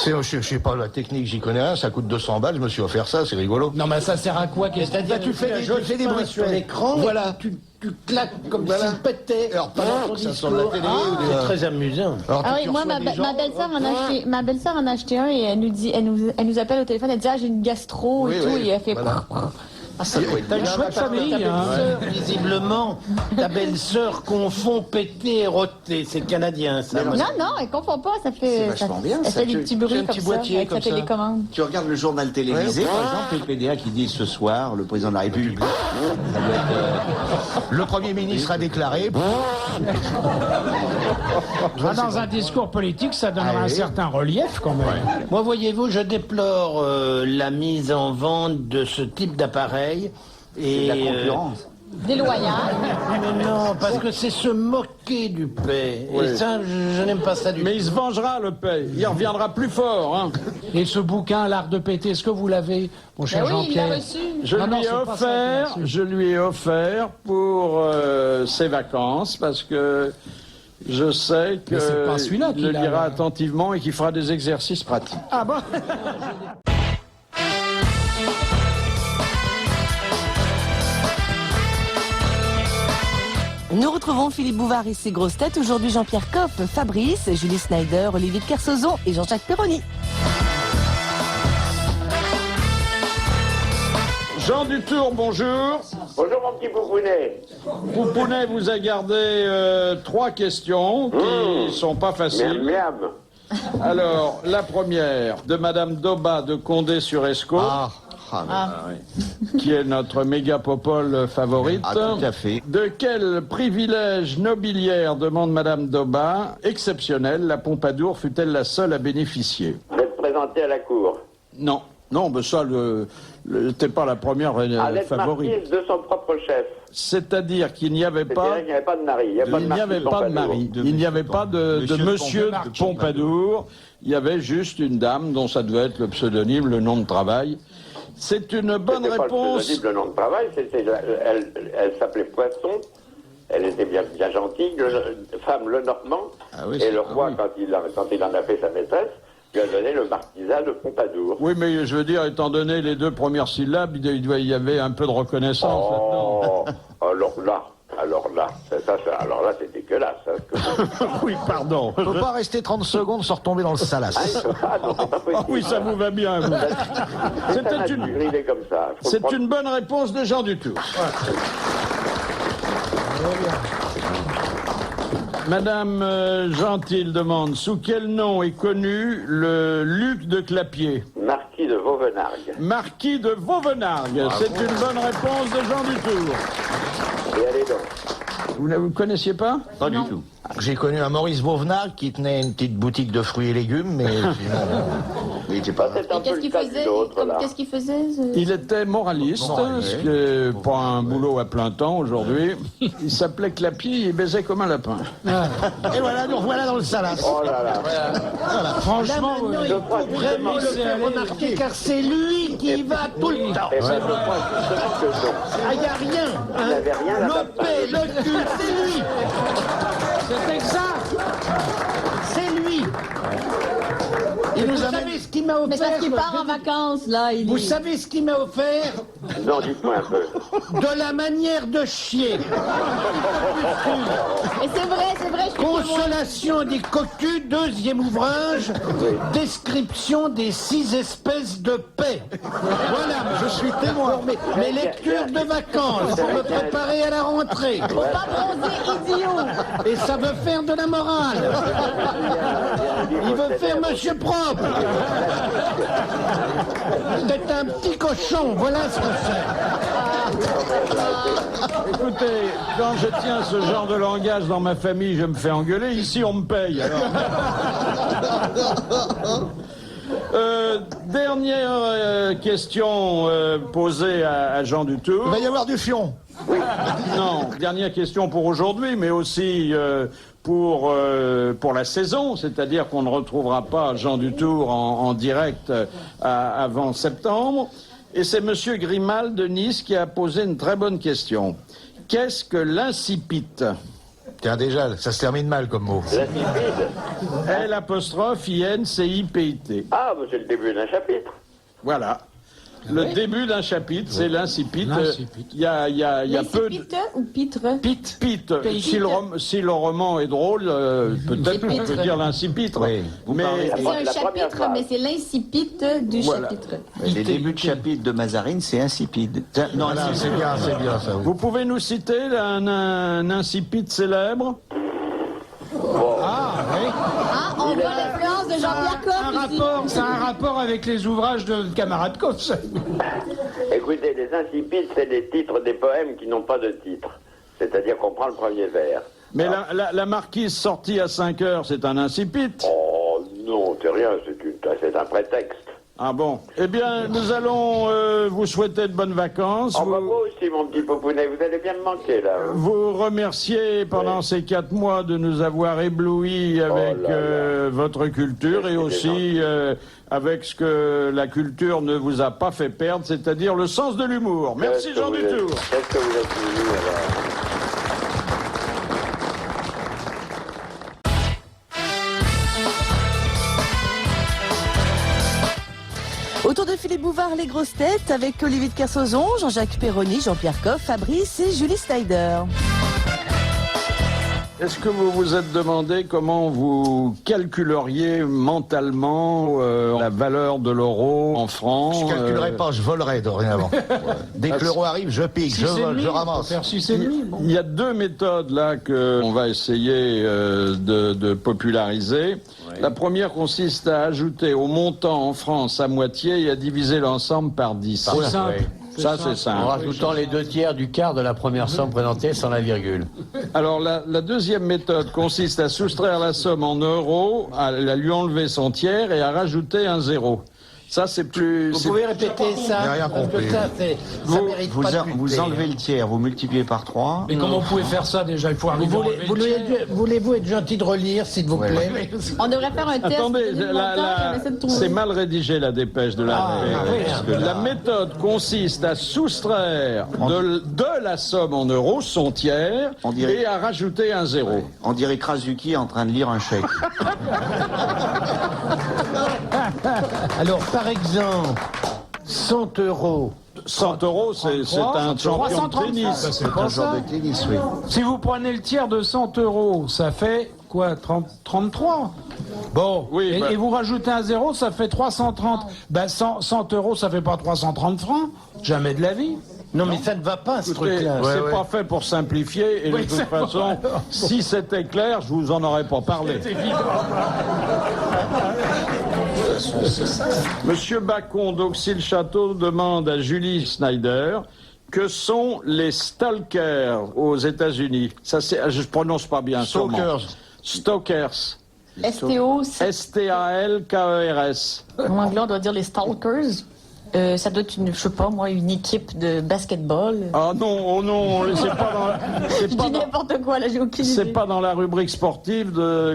Je sais pas la technique, j'y connais rien, ça coûte 200 balles, je me suis offert ça, c'est rigolo. Non, mais ça sert à quoi? Qu'est-ce que C'est-à-dire, tu fais des bruits sur l'écran, Voilà. tu claques comme Voilà. s'il pétait. Alors, pas dans dans- ton ça sur la discours. télé Ah, ou des- c'est très amusant. Alors, Ah tu oui, moi, reçois des gens, ma belle-sœur en a acheté un et elle nous dit, elle nous appelle au téléphone, elle dit, ah, j'ai une gastro et Oui, tout, oui, et elle fait, voilà. Ah, ça doit être T'as une bien. chouette Ta famille, hein. belle-sœur, visiblement, ta belle-sœur confond péter et roter. C'est canadien, ça. non, non, elle confond pas, ça fait, C'est vachement bien, elle ça. fait des Tu- petits c'est bruits un comme petit ça, boîtier avec comme sa ça. télécommande. Tu regardes le journal télévisé, par exemple, le PDA qui dit ce soir, le président de la République. Ça doit être, Le Premier ministre a déclaré. Ah, dans un discours politique, ça donnerait Ah un oui. certain relief quand même. Moi, voyez-vous, je déplore la mise en vente de ce type d'appareil. de la concurrence. Déloyal. Mais non, parce que c'est se moquer du paix. Oui. Et ça, je n'aime pas ça du Mais tout. il se vengera, le paix. Il reviendra plus fort. Hein. Et ce bouquin, L'art de péter, est-ce que vous l'avez, mon cher Ben oui, il l'a Jean-Pierre? reçu. Je Non, non, lui ai c'est pas ça qu'il a offert, reçu. je lui ai offert pour ses vacances parce que je sais Mais c'est pas celui-là qu'il le qu'il a, lira là. attentivement et qu'il fera des exercices pratiques. Ah bon? Nous retrouvons Philippe Bouvard et ses grosses têtes. Aujourd'hui, Jean-Pierre Coff, Fabrice, Julie Snyder, Olivier de Kersauzon et Jean-Jacques Perroni. Jean Dutour, bonjour. Bonjour mon petit Poupounet. Poupounet vous a gardé 3 questions qui sont pas Miam faciles. miam. Alors, la première, de Madame Doba de Condé-sur-Escaut, qui est notre méga-popole favorite. Ah, tout à fait. De quel privilège nobiliaire, demande Madame Doba, exceptionnel, la Pompadour fut-elle la seule à bénéficier? D'être présenté à la cour. Non, non, mais ça, t'es pas la première À l'être favorite. marquise de son propre chef. C'est-à-dire qu'il n'y avait C'est-à-dire pas... qu'il n'y avait pas de mari. Il n'y Il n'y avait pas de mari, il n'y avait pas de monsieur de Pompadour, il y avait juste une dame dont ça devait être le pseudonyme, le nom de travail. C'est une bonne C'était pas réponse. le nom de travail, elle s'appelait Poisson. Elle était bien gentille, femme Lenormand. Ah oui, et c'est- le roi, ah oui. quand il en a fait sa maîtresse, lui a donné le marquisat de Pompadour. Oui, mais je veux dire, étant donné les 2 premières syllabes, il y avait un peu de reconnaissance Oh, alors là, c'est dégueulasse. Hein, oui, pardon. On peut pas rester 30 secondes sans retomber dans le salace. Ah non, c'est pas possible. Ah oui, ça vous va bien, vous. C'est C'était un une- nature, il est comme ça. Faut C'est prendre- une bonne réponse de Jean Dutour. Madame Gentil demande, sous quel nom est connu le Luc de Clapier? Marquis de Vauvenargues. Marquis de Vauvenargues. C'est une bonne réponse de Jean Dutour. Et allez donc. Vous ne vous connaissiez pas? Pas du tout. J'ai connu un Maurice Vauvenard qui tenait une petite boutique de fruits et légumes, mais sinon, Il était pas... C'est un Et peu le cas d'une autre, là. qu'est-ce qu'il faisait Il était moraliste, ce qui n'est pas un boulot à plein temps aujourd'hui. Il s'appelait Clapier, il baisait comme un lapin. Et voilà, nous voilà dans le Salas. Oh là là. Franchement, Maintenant, il Je crois faut vraiment le c'est faire allé- remarquer car c'est lui qui y va tout le temps. Eh ben, je crois justement que non. Ah, il n'y a rien. Il n'avait rien là-bas. Le paix, le cul, c'est lui. c'est exact. C'est lui. Et vous savez ce qu'il m'a Mais c'est parce offert qu'il part en vacances, là. Il Vous est- savez ce qu'il m'a offert? Non, dites-moi un peu. De la manière de chier. Et c'est vrai, je suis témoin. Consolation des cocus, deuxième ouvrage, description des 6 espèces de paix. Voilà, je suis témoin. Pour mes lectures de vacances, pour me préparer à la rentrée. Faut pas bronzer, idiot. Et ça veut faire de la morale. Il veut faire monsieur propre. C'est un petit cochon, voilà ce que c'est. Écoutez, quand je tiens ce genre de langage dans ma famille, je me fais engueuler. Ici, on me paye. Alors. Dernière question posée à Jean Dutour. Il va y avoir du fion. Non, dernière question pour aujourd'hui, mais aussi pour la saison, c'est-à-dire qu'on ne retrouvera pas Jean Dutour en direct avant septembre. Et c'est Monsieur Grimal de Nice qui a posé une très bonne question. Qu'est-ce que l'incipit? Tiens, déjà, ça se termine mal comme mot. L'insipide. L'-I-N-C-I-P-I-T. Ah, bah, c'est le début d'un chapitre. Voilà. Le début d'un chapitre, c'est l'incipit. L'incipit. Il y a peu de... L'incipit ou pitre? Pite. Pite. Si le roman est drôle, peut-être qu'on peut dire l'incipit. Oui. Mais C'est La un première chapitre, phrase. mais c'est l'incipit du Voilà. chapitre. Les débuts de chapitre de Mazarine, c'est insipide. Non, Voilà, c'est bien ça. Oui. vous pouvez nous citer un incipit célèbre? Ah, oui. Ah, on voit l'influence de Jean-Pierre Coff ici. C'est un rapport avec les ouvrages de camarade Coff. Écoutez, les insipides, c'est des titres des poèmes qui n'ont pas de titre. C'est-à-dire qu'on prend le premier vers. Mais la marquise sortie à 5 heures, c'est un incipit? Oh non, c'est rien, c'est un prétexte. Ah bon? Eh bien, nous allons vous souhaiter de bonnes vacances. Oh bah moi aussi, mon petit popounet, vous allez bien me manquer, là. Vous remercier pendant ces 4 mois de nous avoir éblouis avec là là. votre culture et aussi avec ce que la culture ne vous a pas fait perdre, c'est-à-dire le sens de l'humour. Merci Jean Dutour. Qu'est-ce que vous êtes venu, alors? Autour de Philippe Bouvard, les grosses têtes, avec Olivier de Kersauzon, Jean-Jacques Perroni, Jean-Pierre Coff, Fabrice et Julie Snyder. Est-ce que vous vous êtes demandé comment vous calculeriez mentalement la valeur de l'euro en francs? Je calculerai pas, je volerai dorénavant. Dès que l'euro arrive, je pique, je vole, je ramasse. Faire 6,5. Bon. Il y a 2 méthodes là qu'on va essayer de populariser. La première consiste à ajouter au montant en francs sa moitié et à diviser l'ensemble par 10. C'est simple. oui. Ça, c'est En simple. rajoutant les 2/3 du quart de la première somme présentée sans la virgule. Alors, la deuxième méthode consiste à soustraire la somme en euros, à lui enlever son tiers et à rajouter un zéro. Ça, c'est plus... Vous c'est- pouvez répéter ça? J'ai rien Parce que compris. ça, mérite pas de Vous buter. enlevez le tiers, vous multipliez par 3. Mais comment vous pouvez faire ça déjà? Il faut arriver à enlever le tiers. Voulez-vous être gentil de relire, s'il vous plaît? On devrait faire un test. Attendez, de montant et on essaie de trouver. c'est mal rédigé la dépêche de la La méthode consiste à soustraire de la somme en euros son tiers On dirait- et à rajouter un zéro. On dirait Krasuki en train de lire un chèque. Alors, par exemple, 100 euros. 100 euros, c'est un champion de 335. tennis. C'est pas ça. tennis, oui. Si vous prenez le tiers de 100 euros, ça fait quoi? 33? Bon, Oui, et, bah- et vous rajoutez un zéro, ça fait 330. Ben 100 euros, ça fait pas 330 francs? Jamais de la vie. Non, mais ça ne va pas, ce Écoutez, truc-là. c'est pas fait pour simplifier et Oui, de toute c'est façon, pas- si c'était clair, je vous en aurais pas parlé. Monsieur Bacon d'Auxy-le-Château demande à Julie Snyder que sont les stalkers aux États-Unis. Ça, je prononce pas bien. sûrement. Stalkers. Stalkers. STO, c'est- STALKERS. en anglais, on doit dire les Stalkers. Ça doit être une, je sais pas moi, une équipe de basketball. Ah non, oh non, c'est pas dans, Je dis n'importe quoi, là, j'ai aucune c'est idée. pas dans la rubrique sportive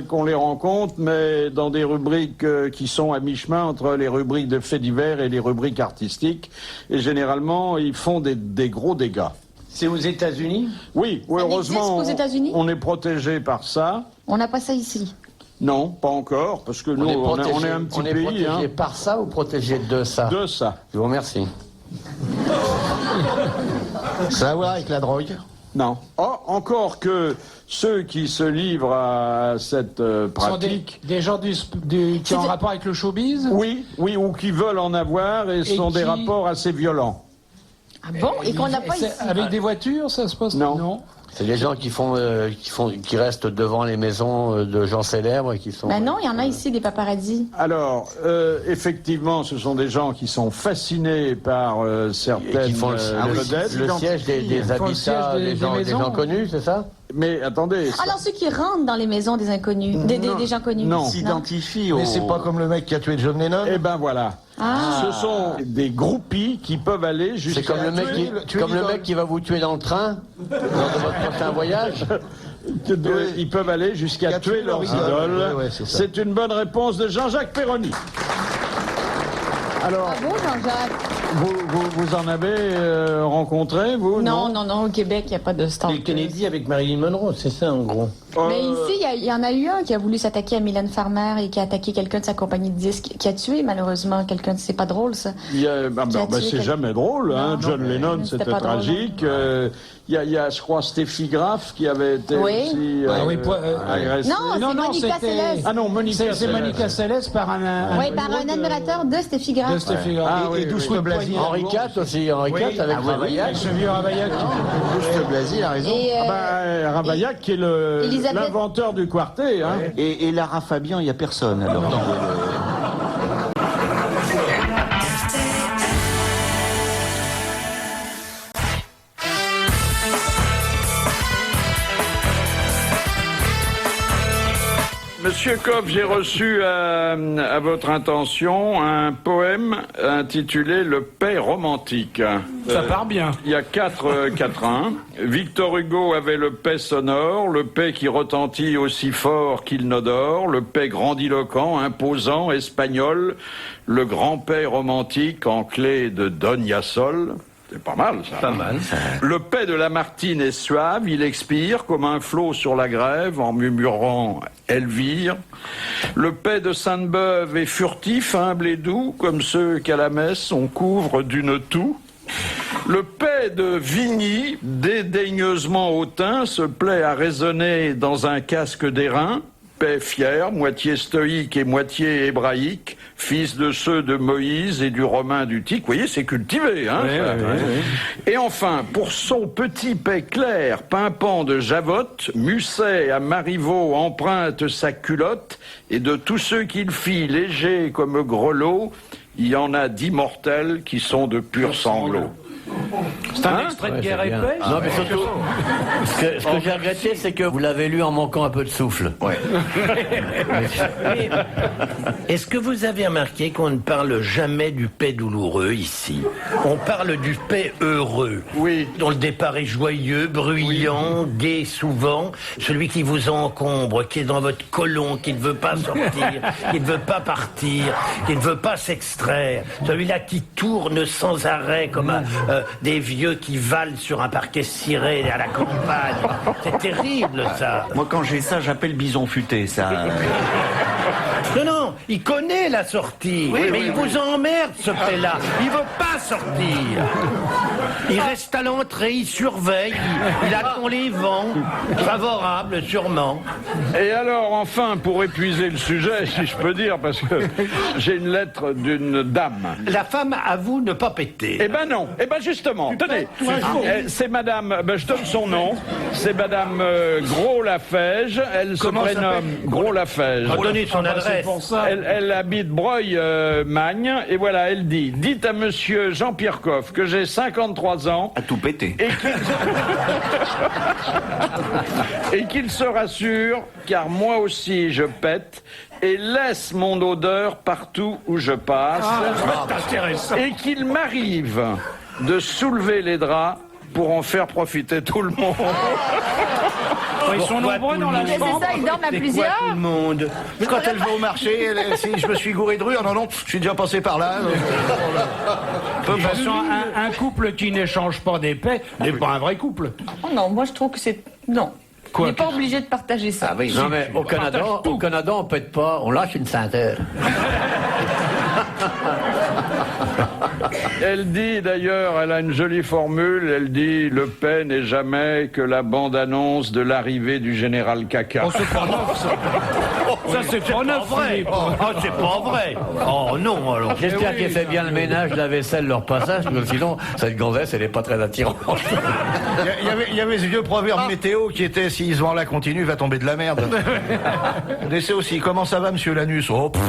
qu'on les rencontre, mais dans des rubriques qui sont à mi-chemin entre les rubriques de faits divers et les rubriques artistiques. Et généralement, ils font des gros dégâts. C'est aux États-Unis? Oui, Ça heureusement, existe aux États-Unis on est protégé par ça. On n'a pas ça ici. Non, pas encore, parce que nous, on est un petit on est pays protégé hein, par ça ou protégé de ça? de ça. Je vous remercie. Ça a à voir avec la drogue? Non. Oh, encore que ceux qui se livrent à cette Ce sont pratique, des gens qui ont un rapport avec le showbiz. oui, ou qui veulent en avoir, et ce sont des qui- rapports assez violents. Ah bon? Et qu'on n'a pas C'est ici. avec des voitures, ça se passe? Non. C'est les gens qui restent devant les maisons de gens célèbres et qui sont. Ben non, il y en a ici des paparazzis. Alors, effectivement, ce sont des gens qui sont fascinés par certaines qui font vedettes. le siège des font le siège habitats des des gens maisons. connus, c'est ça? Mais attendez, Alors ceux qui rentrent dans les maisons des inconnus, des gens connus. Non. S'identifie au... Mais c'est pas comme le mec qui a tué John Lennon? eh ben voilà. Ah. Ce sont des groupies qui peuvent aller jusqu'à... C'est comme le mec qui va vous tuer dans le train lors de votre prochain voyage. Ils peuvent aller jusqu'à Qui a tuer tué leurs leur idole. idoles. Ouais, c'est ça. C'est une bonne réponse de Jean-Jacques Perroni. Alors, Bravo Jean-Jacques. vous en avez rencontré, vous? Non, au Québec, il n'y a pas de stalker. Les Kennedy avec Marilyn Monroe, c'est ça en gros. Mais ici, il y en a eu un qui a voulu s'attaquer à Mylène Farmer et qui a attaqué quelqu'un de sa compagnie de disques, qui a tué malheureusement quelqu'un. C'est pas drôle ça. Qui a tué tué c'est quel- jamais drôle, hein. Non, John Lennon, c'était c'était pas drôle, tragique. Il y a, je crois, Steffi Graf qui avait été Oui. aussi oui, agressée. Non, c'est Monica Seles. Ah non, Monica C'est Seles. Monica Seles par un Oui, par un admirateur de Steffi Graf. de Steffi Graf. Ah oui, et douce oui. de poignée. Henri IV aussi, Henri IV avec Ravaillac. Ce vieux Ravaillac. Juste Blasi, il a raison. Et, Ravaillac qui est Elisabeth- l'inventeur du quartet. Hein. Et Lara Fabian, il n'y a personne. Alors, Monsieur Coff, j'ai reçu à votre intention un poème intitulé Le paix romantique. Ça part bien. Il y a quatre quatrains. Victor Hugo avait le paix sonore, le paix qui retentit aussi fort qu'il n'odore, le paix grandiloquent, imposant, espagnol, le grand paix romantique en clé de Donia Sol. C'est pas mal, ça. Pas mal. Le paix de Lamartine est suave, il expire comme un flot sur la grève en murmurant Elvire. Le paix de Sainte-Beuve est furtif, humble et doux, comme ceux qu'à la messe on couvre d'une toux. Le paix de Vigny, dédaigneusement hautain, se plaît à résonner dans un casque d'airain. Paix fier, moitié stoïque et moitié hébraïque, fils de ceux de Moïse et du Romain d'Utique. Vous voyez, c'est cultivé, hein. Et enfin, pour son petit paix clair, pimpant de Javotte, Musset à Marivaux emprunte sa culotte, et de tous ceux qu'il fit légers comme grelots, il y en a d'immortels qui sont de purs sanglots. C'est un extrait de Guerre et Paix. Non, mais surtout, ce que j'ai regretté, c'est que vous l'avez lu en manquant un peu de souffle. Mais est-ce que vous avez remarqué qu'on ne parle jamais du paix douloureux ici? On parle du paix heureux. Oui. Dont le départ est joyeux, bruyant, gai souvent. Celui qui vous encombre, qui est dans votre côlon, qui ne veut pas sortir, qui ne veut pas partir, qui ne veut pas s'extraire. Celui-là qui tourne sans arrêt comme des vieux qui valent sur un parquet ciré à la campagne. C'est terrible, ça. moi, quand j'ai ça, j'appelle bison futé, ça. Non, il connaît la sortie, mais il vous emmerde, ce paix-là. Il veut pas sortir. Il reste à l'entrée, il surveille, il attend les vents, favorables sûrement. Et alors, enfin, pour épuiser le sujet, si je peux dire, parce que j'ai une lettre d'une dame. La femme avoue ne pas péter. Eh ben non, eh ben justement, tenez, c'est madame, je donne son nom, c'est madame Gros-Lafège, elle se prénomme Gros-Lafège. On va donner son adresse. Elle habite Breuil-Magne, et voilà, elle dit, dites à monsieur Jean-Pierre Coff que j'ai 50 63 ans. À tout péter. Et qu'il se rassure, car moi aussi je pète et laisse mon odeur partout où je passe. Et qu'il m'arrive de soulever les draps pour en faire profiter tout le monde. Ils sont nombreux dans la Mais chambre. c'est ça, ils dorment à plusieurs. Tout le monde. Quand elle va au marché, si je me suis gouré de rue, non, non, je suis déjà passé par là. De toute façon, un couple qui n'échange pas d'épais n'est pas un vrai couple. Oh non, moi je trouve que c'est... Non. Quoi, on n'est pas obligé de partager ça. Ah oui. Non mais au Canada, on pète pas, on lâche une ceinture. Elle dit d'ailleurs, elle a une jolie formule, elle dit « Le paix n'est jamais que la bande-annonce de l'arrivée du général Caca Oh, c'est pas neuf, ça. Ça, c'est pas neuf, Philippe. c'est pas vrai. Oh non, alors. J'espère qu'elle fait bien le ménage, la vaisselle, leur passage, parce que sinon, cette gonzesse, elle est pas très attirante. Il y avait ce vieux proverbe météo qui était si ce vent-là continue, il va tomber de la merde. Laissez aussi, comment ça va, monsieur Lanus? Oh, pff.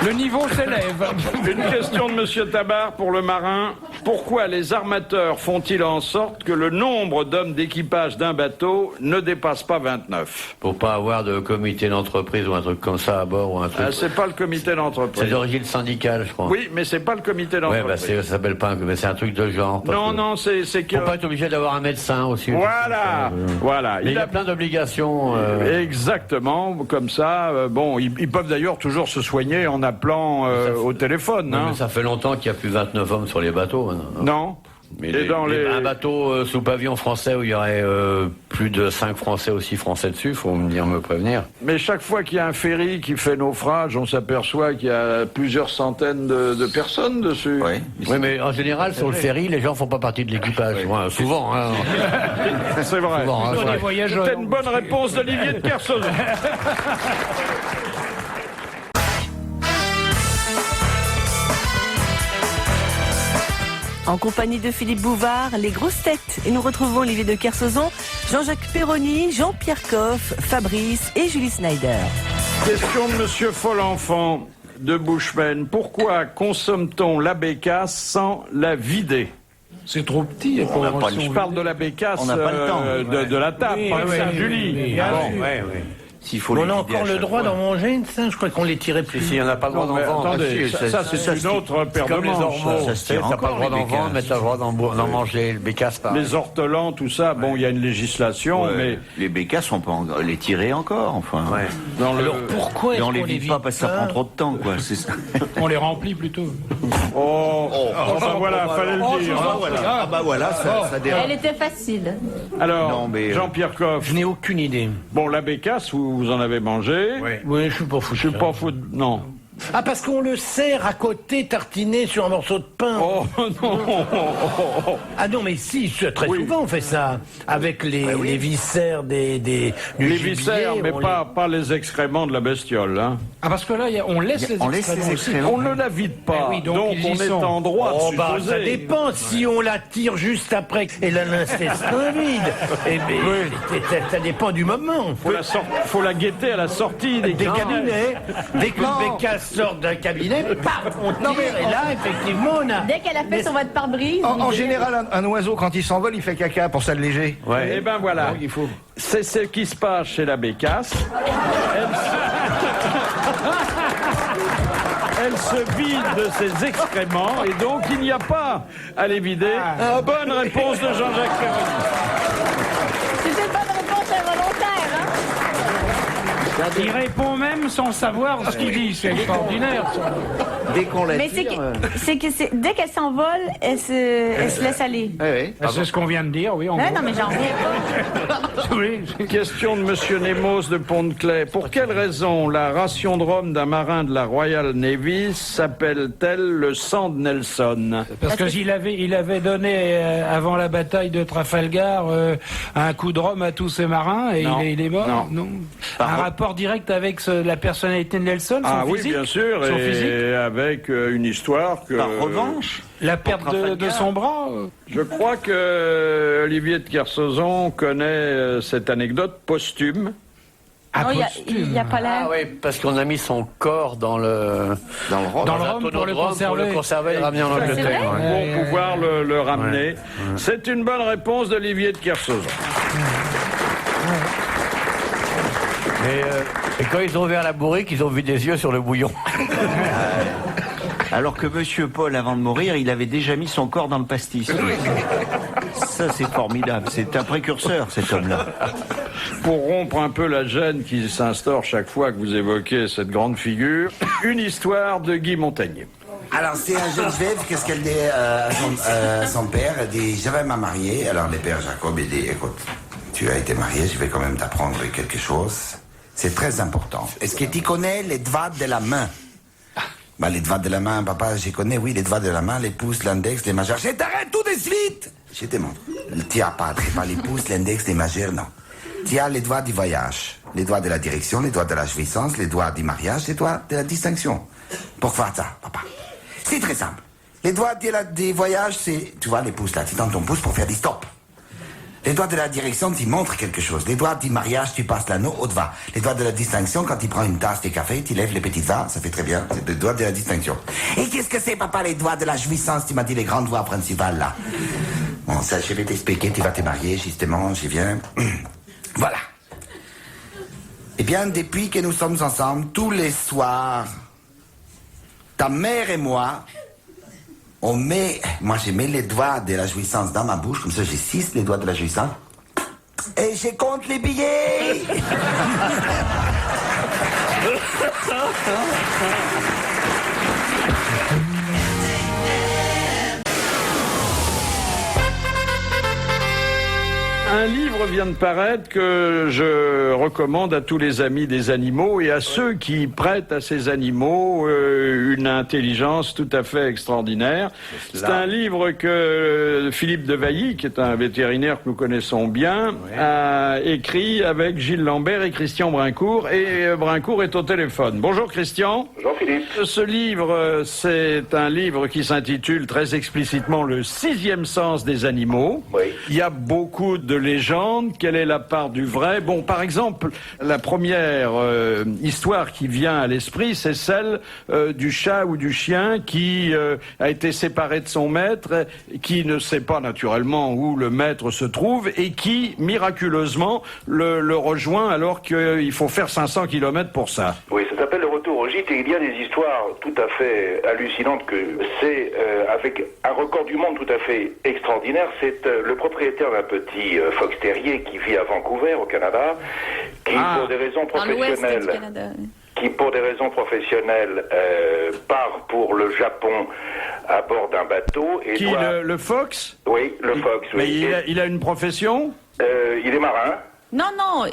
Le niveau s'élève. Une question de Monsieur Tabar pour le marin. Pourquoi les armateurs font-ils en sorte que le nombre d'hommes d'équipage d'un bateau ne dépasse pas 29? Pour pas avoir de comité d'entreprise ou un truc comme ça à bord ou un truc. C'est pas le comité C'est d'entreprise. d'origine syndicale, je crois. Oui, mais c'est pas le comité Ouais, d'entreprise. ça s'appelle pas mais c'est un truc de genre. parce Non, que- non, c'est que... Faut pas être obligé d'avoir un médecin aussi. Voilà, voilà. Mais il y a plein d'obligations. Exactement, comme ça. Bon, ils peuvent d'ailleurs toujours se soigner en appelant au téléphone. Non, Hein. mais ça fait longtemps qu'il n'y a plus 29 hommes sur les bateaux. Hein. Non. Mais Et dans les... un bateau sous pavillon français où il y aurait plus de 5 Français aussi français dessus, faut me prévenir. Mais chaque fois qu'il y a un ferry qui fait naufrage, on s'aperçoit qu'il y a plusieurs centaines de personnes dessus. Ouais. Oui, mais en général, sur le ferry, les gens font pas partie de l'équipage. Ouais, souvent. Hein. C'est vrai. Souvent, hein, Plutôt c'est des vrai. voyageurs. C'était une bonne réponse d'Olivier de Kersauzon. En compagnie de Philippe Bouvard, les grosses têtes. Et nous retrouvons Olivier de Kersauzon, Jean-Jacques Perroni, Jean-Pierre Coff, Fabrice et Julie Snyder. Question de Monsieur Folenfant de Bushman. Pourquoi consomme-t-on la bécasse sans la vider? C'est trop petit. On n'a pas le Je parle de la bécasse On n'a pas le temps. de la table, Oui, pas de oui, Saint-Julie. oui, Bon. S'il faut On les a vider encore à le chaque droit fois. d'en manger, ça, je crois qu'on les tirait plus. Si, on n'a pas le droit Non, mais d'en vendre. attendez, ça, c'est une autre paire de Comme les manches. ormeaux. Ça se tire T'as pas le encore, droit les d'en vendre, mais bécasses. t'as le droit d'en manger. Le bécasse, pareil. Les ortolans, tout ça, bon, il y a une législation, Ouais. mais Les bécasses, on peut les tirer encore, enfin. Ouais. dans le... Alors pourquoi Mais est-ce on qu'on les vide pas parce que ça prend trop de temps, quoi. C'est ça. On les remplit plutôt. Oh, ben voilà, fallait le dire. hein. Ah bah voilà, ça dérape. Elle était facile. Alors, Non, mais, Jean-Pierre Coff, Je n'ai aucune idée. bon, la bécasse, vous en avez mangé. Oui, je suis pas fou. Je suis pas fou de... Non. Ah, parce qu'on le sert à côté, tartiné sur un morceau de pain. Oh, non. Ah non, mais si, très Oui. souvent on fait ça. Avec les viscères du Les gibier, viscères, mais on pas les excréments de la bestiole. Hein. Ah, parce que là, on laisse les On laisse excréments les aussi. excréments. On ne la vide pas, Eh oui, donc donc ils y on est sont. en droit Oh de bah supposer. ça dépend, si on la tire juste après elle a l'intestin vide, eh ben, ça dépend du moment. Faut la guetter à la sortie des Des cabinets. cabinets, dès que le bécasse sort d'un cabinet, paf, on tire, et là effectivement on a... Dès qu'elle a fait son votre pare-brise. En l'idée- général, un oiseau, quand il s'envole, il fait caca pour s'alléger. Et ben voilà, c'est ce qui se passe chez la bécasse. Elle se vide de ses excréments et donc il n'y a pas à les vider. Bonne réponse de Jean-Jacques Perroni. C'était une bonne réponse involontaire, hein? Il répond même sans savoir ce qu'il dit. C'est extraordinaire. ça. Dès qu'on la Mais tire... dès qu'elle s'envole, elle se laisse aller. Ah, c'est ce qu'on vient de dire, oui. En Non, gros. non, mais j'en reviens pas. Oui. Question de Monsieur Nemos de Pont-de-Clay. Pour quelle raison la ration de rhum d'un marin de la Royal Navy s'appelle-t-elle le sang de Nelson? Parce qu'il avait donné, avant la bataille de Trafalgar, un coup de rhum à tous ses marins et Non. il est mort. Non. Un rapport direct avec la personnalité de Nelson, son Ah oui, physique, bien sûr, son et physique, avec une histoire que... Par revanche, la perte de son bras. Je crois que Olivier de Kersauzon connaît cette anecdote posthume. Non, il n'y a pas l'air. Ah oui, parce qu'on a mis son corps dans le Dans le rhum pour le conserver. Et le ramener en C'est Angleterre. vrai Pour pouvoir le ramener. C'est une bonne réponse d'Olivier de Kersauzon. Et quand ils ont ouvert la bourrique, ils ont vu des yeux sur le bouillon. Alors que Monsieur Paul, avant de mourir, il avait déjà mis son corps dans le pastis. Ça, c'est formidable. C'est un précurseur, cet homme-là. Pour rompre un peu la gêne qui s'instaure chaque fois que vous évoquez cette grande figure, une histoire de Guy Montagnier. Alors, c'est un jeune juif, qu'est-ce qu'elle dit à son père? Elle dit, je vais me marier. Alors, le père Jacob, il dit, écoute, tu as été marié, je vais quand même t'apprendre quelque chose. C'est très important. Est-ce que tu connais les doigts de la main? Bah, les doigts de la main, papa, je connais, oui, les doigts de la main, les pouces, l'index, les majeurs. Je t'arrête tout de suite! Je te montre. Tu n'as pas les pouces, l'index, les majeurs, non. Tu as les doigts du voyage, les doigts de la direction, les doigts de la jouissance, les doigts du mariage, les doigts de la distinction. Pourquoi ça, papa? C'est très simple. Les doigts du voyage, c'est, tu vois, les pouces là, tu tends ton pouce pour faire du stop. Les doigts de la direction, tu montres quelque chose. Les doigts du mariage, tu passes l'anneau au devant. Les doigts de la distinction, quand tu prends une tasse de café, tu lèves les petits doigts, ça fait très bien. C'est les doigts de la distinction. Et qu'est-ce que c'est, papa, les doigts de la jouissance? Tu m'as dit les grandes doigts principales, là. Bon, ça, je vais t'expliquer, tu vas te marier, justement, j'y viens. Voilà. Eh bien, depuis que nous sommes ensemble, tous les soirs, ta mère et moi, moi je mets les doigts de la jouissance dans ma bouche, comme ça j'ai 6 les doigts de la jouissance. Et je compte les billets. Un livre vient de paraître que je recommande à tous les amis des animaux et à ceux qui prêtent à ces animaux une intelligence tout à fait extraordinaire. C'est un livre que Philippe de Vailly, qui est un vétérinaire que nous connaissons bien, a écrit avec Gilles Lambert et Christian Brincourt. Et Brincourt est au téléphone. Bonjour Christian. Bonjour Philippe. Ce livre, c'est un livre qui s'intitule très explicitement Le 6e sens des animaux. Oui. Il y a beaucoup de légendes. Quelle est la part du vrai? Bon, par exemple, la première histoire qui vient à l'esprit, c'est celle du chat ou du chien qui a été séparé de son maître, qui ne sait pas naturellement où le maître se trouve et qui, miraculeusement, le rejoint alors qu'il faut faire 500 km pour ça. Oui, ça s'appelle Le Retour au Gîte et il y a des histoires tout à fait hallucinantes que c'est avec un record du monde tout à fait extraordinaire. C'est le propriétaire d'un petit fox terrier qui vit à Vancouver au Canada, qui pour des raisons professionnelles, part pour le Japon à bord d'un bateau et Qui, le fox? Oui, le fox. Mais Oui. il a une profession? Il est marin. Non,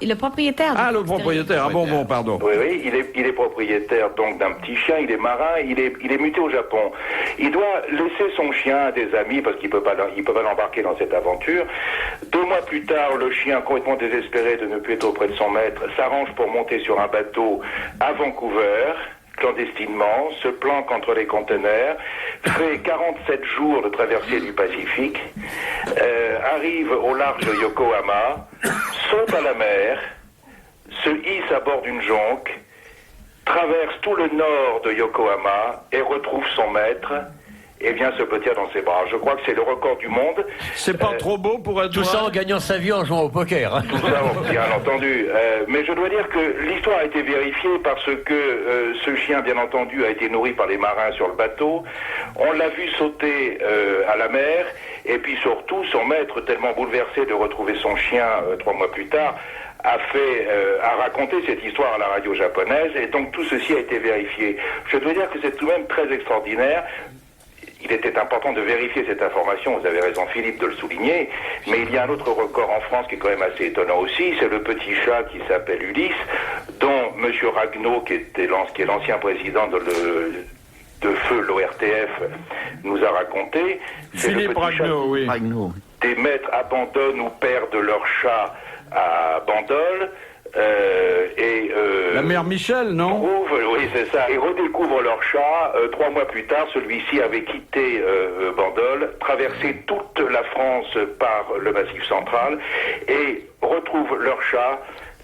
le propriétaire. Ah, le propriétaire. Ah bon, pardon. Oui, il est propriétaire donc d'un petit chien, il est marin, il est muté au Japon. Il doit laisser son chien à des amis parce qu'il peut pas l'embarquer dans cette aventure. 2 mois plus tard, le chien, complètement désespéré de ne plus être auprès de son maître, s'arrange pour monter sur un bateau à Vancouver, clandestinement, se planque entre les conteneurs, fait 47 jours de traversée du Pacifique, arrive au large de Yokohama, saute à la mer, se hisse à bord d'une jonque, traverse tout le nord de Yokohama et retrouve son maître et vient se blottir dans ses bras. Je crois que c'est le record du monde. C'est pas trop beau pour être Tout ça en gagnant sa vie en jouant au poker. Hein. Tout ça, bien entendu. Mais je dois dire que l'histoire a été vérifiée parce que ce chien, bien entendu, a été nourri par les marins sur le bateau. On l'a vu sauter à la mer. Et puis surtout, son maître, tellement bouleversé de retrouver son chien 3 mois plus tard, a raconté cette histoire à la radio japonaise. Et donc tout ceci a été vérifié. Je dois dire que c'est tout de même très extraordinaire. Il était important de vérifier cette information, vous avez raison Philippe de le souligner, mais il y a un autre record en France qui est quand même assez étonnant aussi, c'est le petit chat qui s'appelle Ulysse, dont M. Ragnaud, qui est l'ancien président de feu l'ORTF, nous a raconté. Philippe Ragnaud, oui. Des maîtres abandonnent ou perdent leur chat à Bandol, la mère Michel, non? Oui, c'est ça. Et redécouvrent leur chat. 3 mois plus tard, celui-ci avait quitté Bandol, traversé toute la France par le Massif central et retrouve leur chat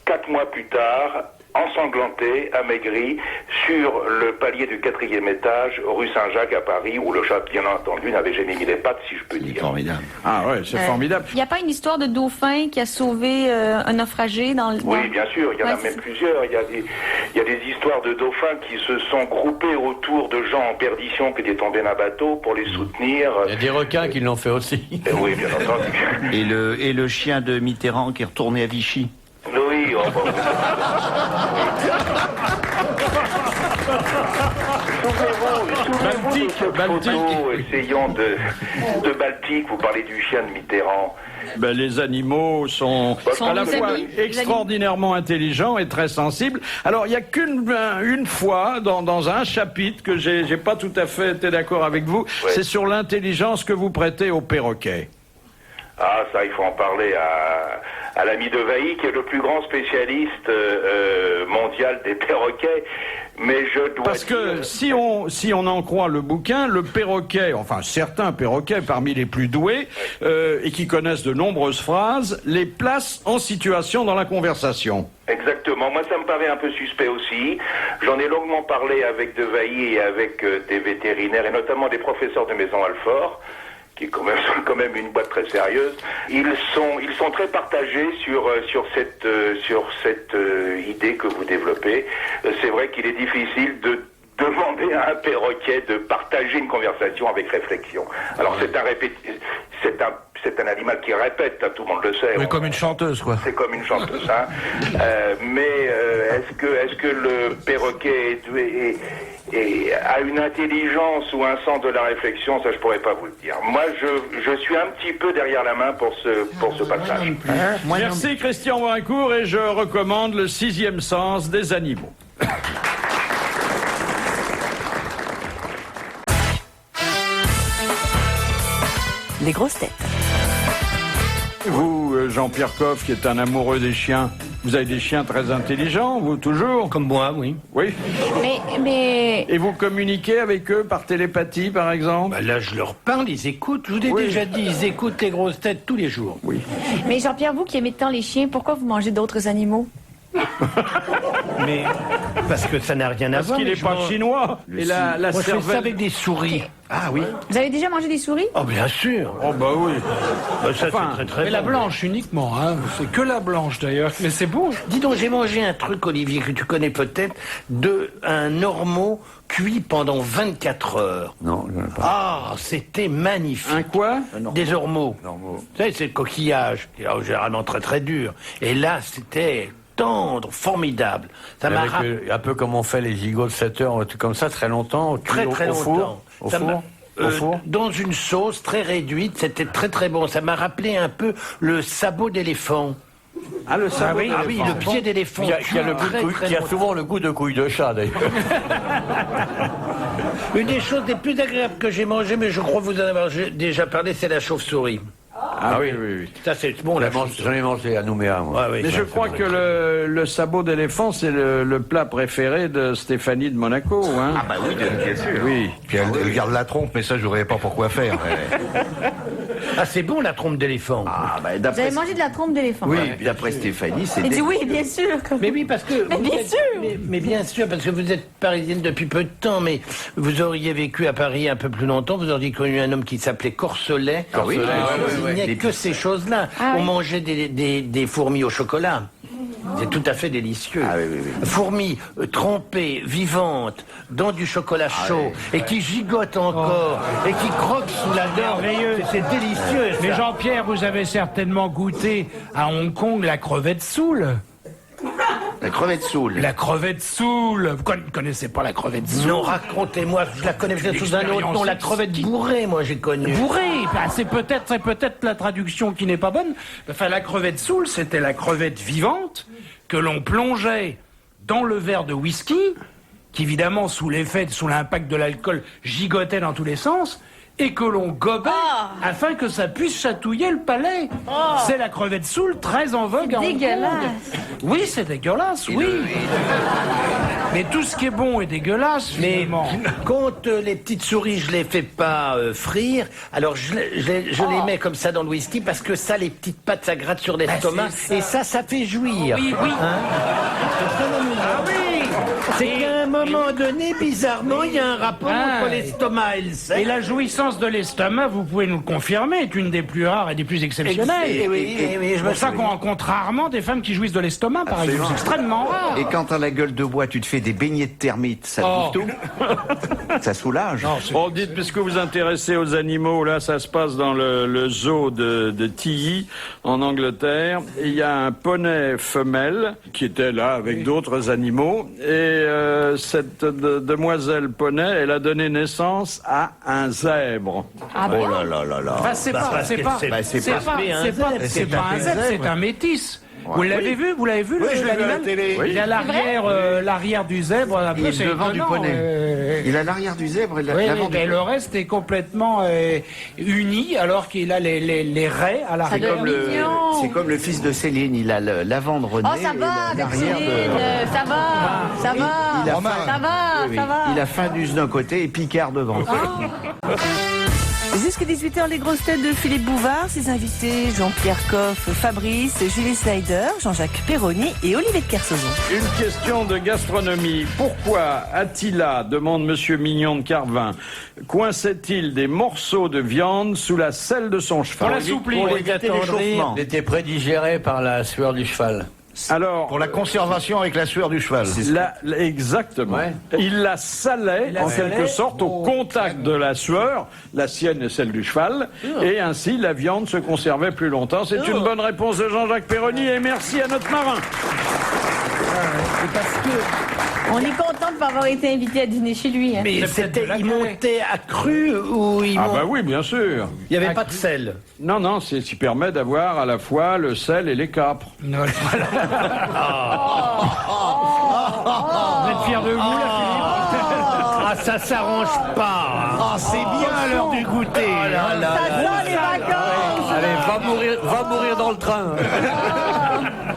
4 mois plus tard, ensanglanté, amaigri, sur le palier du 4e étage, rue Saint-Jacques à Paris, où le chat, bien entendu, n'avait jamais mis les pattes, si je peux dire. Formidable. Ah ouais, c'est formidable. Il n'y a pas une histoire de dauphin qui a sauvé un naufragé dans le... Oui, bien sûr, il y en a même plusieurs. Il y a des histoires de dauphins qui se sont groupés autour de gens en perdition qui étaient tombés d'un bateau pour les soutenir. Il y a des requins qui l'ont fait aussi. Oui, bien entendu. Et le chien de Mitterrand qui est retourné à Vichy. Oui, oh, bon. Souvenez-vous de cette photo, essayons de Baltique, vous parlez du chien de Mitterrand. Ben, les animaux sont à la fois extraordinairement intelligents et très sensibles. Alors, il n'y a qu'une fois dans un chapitre que j'ai pas tout à fait été d'accord avec vous, ouais. C'est sur l'intelligence que vous prêtez aux perroquets. Ah, ça, il faut en parler à l'ami de Vailly, qui est le plus grand spécialiste mondial des perroquets. Mais je dois Parce que si on en croit le bouquin, le perroquet, enfin certains perroquets parmi les plus doués et qui connaissent de nombreuses phrases, les placent en situation dans la conversation. Exactement. Moi, ça me paraît un peu suspect aussi. J'en ai longuement parlé avec de Vailly et avec des vétérinaires et notamment des professeurs de Maison Alfort, qui est quand même une boîte très sérieuse. Ils sont très partagés sur cette idée que vous développez. C'est vrai qu'il est difficile de demander à un perroquet de partager une conversation avec réflexion. Alors c'est un animal qui répète, tout le monde le sait. Oui, comme une chanteuse, quoi. C'est comme une chanteuse, hein. Mais est-ce que le perroquet a une intelligence ou un sens de la réflexion? Ça, je pourrais pas vous le dire. Moi, je suis un petit peu derrière la main pour ce passage. Merci Christian Morincourt et je recommande le 6e sens des animaux. Les grosses têtes. Vous, Jean-Pierre Coff, qui est un amoureux des chiens, vous avez des chiens très intelligents, vous, toujours? Comme moi, oui. Oui. Mais Et vous communiquez avec eux par télépathie, par exemple? Bah là, je leur parle, ils écoutent. Je vous l'ai déjà dit, ils écoutent les grosses têtes tous les jours. Oui. mais Jean-Pierre, vous qui aimez tant les chiens, pourquoi vous mangez d'autres animaux? Mais parce que ça n'a rien à Parce voir. qu'il mais n'est je pas mange- chinois. Et la Moi, je fais ça cervelle... avec des souris. Ah oui. Vous avez déjà mangé des souris? Oh, bien sûr. Oh bah oui. Bah, ça, Enfin, c'est très très Mais la bon. blanche uniquement, hein. C'est que la blanche d'ailleurs. Mais c'est bon. Dis donc, j'ai mangé un truc, Olivier, que tu connais peut-être, un ormeau cuit pendant 24 heures. Non, je ne pas. Ah, c'était magnifique. Un quoi? Des ormeaux. Vous savez, c'est le coquillage, qui est généralement très très dur. Et là, c'était tendre, formidable. Ça m'a rappelé Un peu comme on fait les gigots de 7 heures, un truc comme ça, très longtemps, très au très four, longtemps. au Ça m'a- four, au four. Dans une sauce très réduite, c'était très très bon. Ça m'a rappelé un peu le sabot d'éléphant. Ah, le sabot Ah oui, le pied d'éléphant. Qui a le goût de Très, couille- très qui a bon. souvent le goût de couille de chat, d'ailleurs. Une des choses les plus agréables que j'ai mangées, mais je crois que vous en avez déjà parlé, c'est la chauve-souris. Ah oui, oui, oui. Ça, c'est bon, la chauve-souris. J'en ai mangé à Nouméa, moi. Ah oui, Mais ça, je c'est crois bon. que le sabot d'éléphant, c'est le plat préféré de Stéphanie de Monaco, hein? Ah bah oui, bien sûr. Oui. Puis elle garde la trompe, mais ça, je n'aurais pas pourquoi faire. Ah, c'est bon la trompe d'éléphant. Ah, bah, Vous avez mangé de la trompe d'éléphant? oui, d'après Stéphanie, c'est Il dit oui, bien sûr. Mais oui, parce que. Mais vous bien êtes- sûr. mais bien sûr, parce que vous êtes parisienne depuis peu de temps, mais vous auriez vécu à Paris un peu plus longtemps, vous auriez connu un homme qui s'appelait Corselet. oui, Il n'y a que ces choses-là. Ah On oui. mangeait des fourmis au chocolat. C'est tout à fait délicieux. Ah oui, oui, oui. Fourmis trempées, vivantes, dans du chocolat chaud, et qui gigotent encore, et qui croquent sous la dent. Merveilleux. C'est délicieux, ça. Mais Jean-Pierre, vous avez certainement goûté à Hong Kong la crevette soule. La crevette soule. La crevette soule. Vous ne connaissez pas la crevette soule? Non, racontez-moi, je la connais peut-être sous un autre nom, la crevette bourrée, moi j'ai connu. Bourré, ben, c'est peut-être la traduction qui n'est pas bonne. Enfin, la crevette soule, c'était la crevette vivante que l'on plongeait dans le verre de whisky, qui évidemment, sous l'impact de l'alcool, gigotait dans tous les sens. et que l'on gobait afin que ça puisse chatouiller le palais. C'est la crevette soule très en vogue à Hong Kong. Dégueulasse. Oui, c'est dégueulasse, oui. Mais tout ce qui est bon est dégueulasse, Mais finalement. quand les petites souris, je les fais pas frire, alors je les mets comme ça dans le whisky parce que ça, les petites pattes, ça gratte sur l'estomac et ça fait jouir. Oui, oui. Ah oui. C'est qu'à un moment donné, bizarrement, il y a un rapport entre l'estomac et le Et cerveau. la jouissance de l'estomac, vous pouvez nous le confirmer, est une des plus rares et des plus exceptionnelles. Oui, C'est pour ça qu'on rencontre rarement des femmes qui jouissent de l'estomac, par exemple. C'est extrêmement rare. Et quand t'as la gueule de bois, tu te fais des beignets de termites, ça te bouffe tout. Ça soulage. Bon, dites, puisque vous vous intéressez aux animaux, là, ça se passe dans le zoo de Tilly, en Angleterre. Et il y a un poney femelle qui était là avec d'autres animaux. Et cette demoiselle poney, elle a donné naissance à un zèbre. Ah bon? Oh là là là là. Enfin, c'est pas un zèbre, c'est un métis. Vous l'avez vu, Oui, je l'ai vu à la l'animal télé. Il a l'arrière du zèbre, un peu, Il est c'est devant du étonnant, poney. Il a l'arrière du zèbre et Oui, l'avant mais du le reste est complètement uni, alors qu'il a les raies à l'arrière. mignon. C'est comme le fils de Céline, il a l'avant de René. Oh, ça et va avec l'arrière Céline, ça va, ça va, Il a ça faim. va, Oui, ça va. il a Findus d'un côté et Picard devant. Jusqu'à 18h, les grosses têtes de Philippe Bouvard, ses invités Jean-Pierre Coff, Fabrice, Julie Snyder, Jean-Jacques Perroni et Olivier de Kersauzon. Une question de gastronomie. Pourquoi Attila, demande Monsieur Mignon de Carvin, coinçait-il des morceaux de viande sous la selle de son cheval? Pour l'assouplir. Pour les éviter attendrir, l'échauffement. il était prédigéré par la sueur du cheval. Alors, Pour la conservation avec la sueur du cheval. exactement. Ouais. Il la salait, la en quelque salait sorte, au contact de la sueur, la sienne et celle du cheval, et ainsi la viande se conservait plus longtemps. C'est une bonne réponse de Jean-Jacques Perroni, et merci à notre marin. On est content de pas avoir été invité à dîner chez lui. Hein. Mais C'est peut-être de la il galette. montait à cru ou il Ah montait... bah oui, bien sûr. Il n'y avait pas de sel. Non, non, c'est ce qui permet d'avoir à la fois le sel et les capres. Non, voilà. Vous êtes fiers de vous, là, Philippe? Ah, ça s'arrange pas. Ah, c'est bien à l'heure du goûter. Ça sent les vacances. Allez, va mourir dans le train.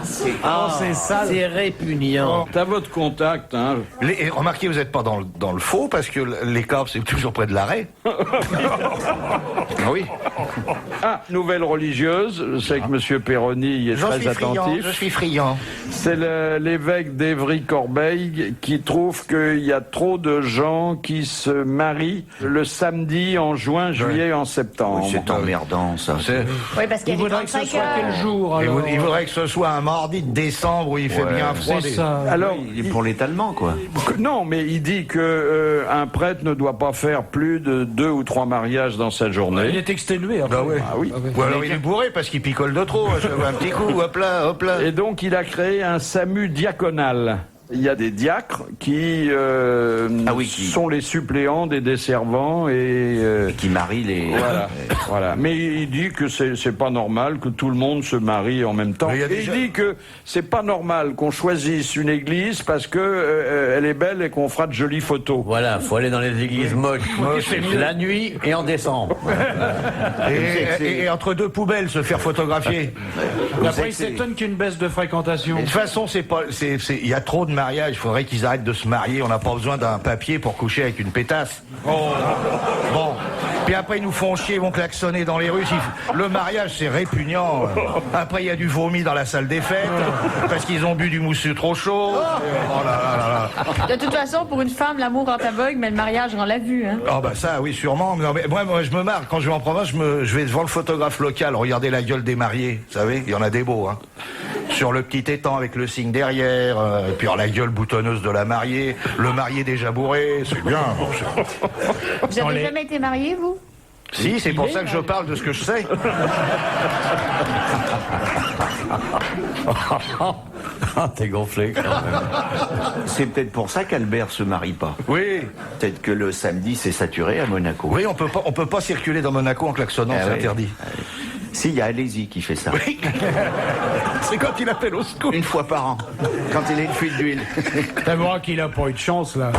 C'est ça. C'est répugnant. T'as votre contact, hein. Et remarquez, vous n'êtes pas dans le faux, parce que les capres, c'est toujours près de l'arrêt. Ah oui. Ah, nouvelle religieuse, je sais que Monsieur Perroni y est J'en très suis friand, attentif. je suis friand. C'est l'évêque d'Évry-Corbeil qui trouve qu'il y a trop de gens qui se marient le samedi en juin, juillet, en septembre. C'est emmerdant, ça. Oui, parce qu'il Il y a voudrait des que ce 35 soit quel heures. jour, alors? Il voudrait que ce soit un mardi de décembre où il fait bien froid. C'est ça. Alors, Il est pour l'étalement, quoi. non, mais il dit que un prêtre ne doit pas faire plus de 2 ou 3 mariages dans sa Il journée. est exténué. Après. Bah ouais. Ah oui. Ou alors il est bourré parce qu'il picole de trop. Un petit coup, hop là, hop là. Et donc il a créé un SAMU diaconal. Il y a des diacres qui, qui- sont les suppléants des desservants et Qui marie les. voilà. Mais il dit que c'est pas normal que tout le monde se marie en même temps. Mais il y a Et déjà- il dit que c'est pas normal qu'on choisisse une église parce que elle est belle et qu'on fera de jolies photos. Voilà, faut aller dans les églises moches la nuit et en décembre. Et entre deux poubelles se faire photographier. Après, il s'étonne qu'il y ait une baisse de fréquentation. De toute façon, il y a trop de mariages. Il faudrait qu'ils arrêtent de se marier. On n'a pas besoin d'un papier pour coucher avec une pétasse. Bon. Puis après, ils nous font chier, ils vont klaxonner dans les rues. Le mariage, c'est répugnant. Après, il y a du vomi dans la salle des fêtes parce qu'ils ont bu du moussu trop chaud. Oh là là là là. De toute façon, pour une femme, l'amour rend aveugle, mais le mariage rend la vue. Hein. Ah bah ça, oui, sûrement. Non, mais moi, je me marre. Quand je vais en province, je vais devant le photographe local, regarder la gueule des mariés. Vous savez, il y en a des beaux. Hein. Sur le petit étang avec le signe derrière, et puis alors, la gueule boutonneuse de la mariée, le marié déjà bourré, c'est bien. Vous avez jamais été marié, vous? Si, c'est pour ça que je parle de ce que je sais. Ah, t'es gonflé quand même. C'est peut-être pour ça qu'Albert se marie pas. Oui, Peut-être que le samedi, c'est saturé à Monaco. oui, on peut pas circuler dans Monaco en klaxonnant, Ah c'est ouais. interdit. Si, il y a Alési qui fait ça. C'est quand il appelle au secours. Une fois par an, quand il a une fuite d'huile. T'as vu qu'il a pas eu de chance, là.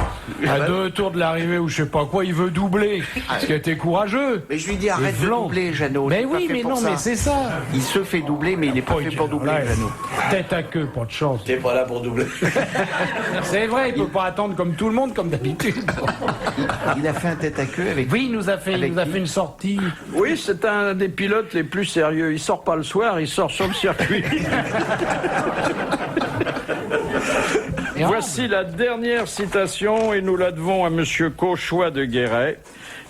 À 2 tours de l'arrivée ou je sais pas quoi, il veut doubler. Ce qui a été courageux. Mais je lui dis arrête de doubler, Jeannot. Mais C'est pas oui, fait mais pour non, ça. mais c'est ça. Il se fait doubler, mais il n'est pas fait pour doubler, Ouais. Jeannot. Tête à queue, pas de chance. T'es pas là pour doubler. C'est vrai, il peut pas attendre comme tout le monde, comme d'habitude. Il a fait un tête à queue avec. Oui, il nous a fait une sortie. Oui, c'est un des pilotes les plus sérieux. Il sort pas le soir, il sort sur le circuit. Voici la dernière citation et nous la devons à Monsieur Cauchois de Guéret,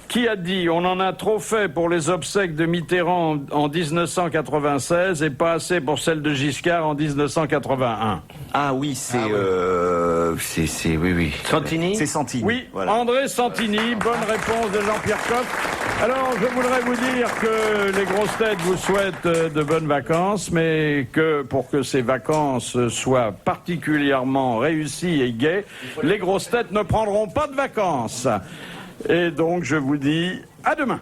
qui a dit « On en a trop fait pour les obsèques de Mitterrand en 1996 et pas assez pour celles de Giscard en 1981 ». Ah oui, c'est oui. Santini. C'est Santini. Oui, voilà. André Santini, bonne réponse de Jean-Pierre Coff. Alors, je voudrais vous dire que les grosses têtes vous souhaitent de bonnes vacances, mais que pour que ces vacances soient particulièrement réussies et gaies, les grosses têtes ne prendront pas de vacances. Et donc, je vous dis à demain.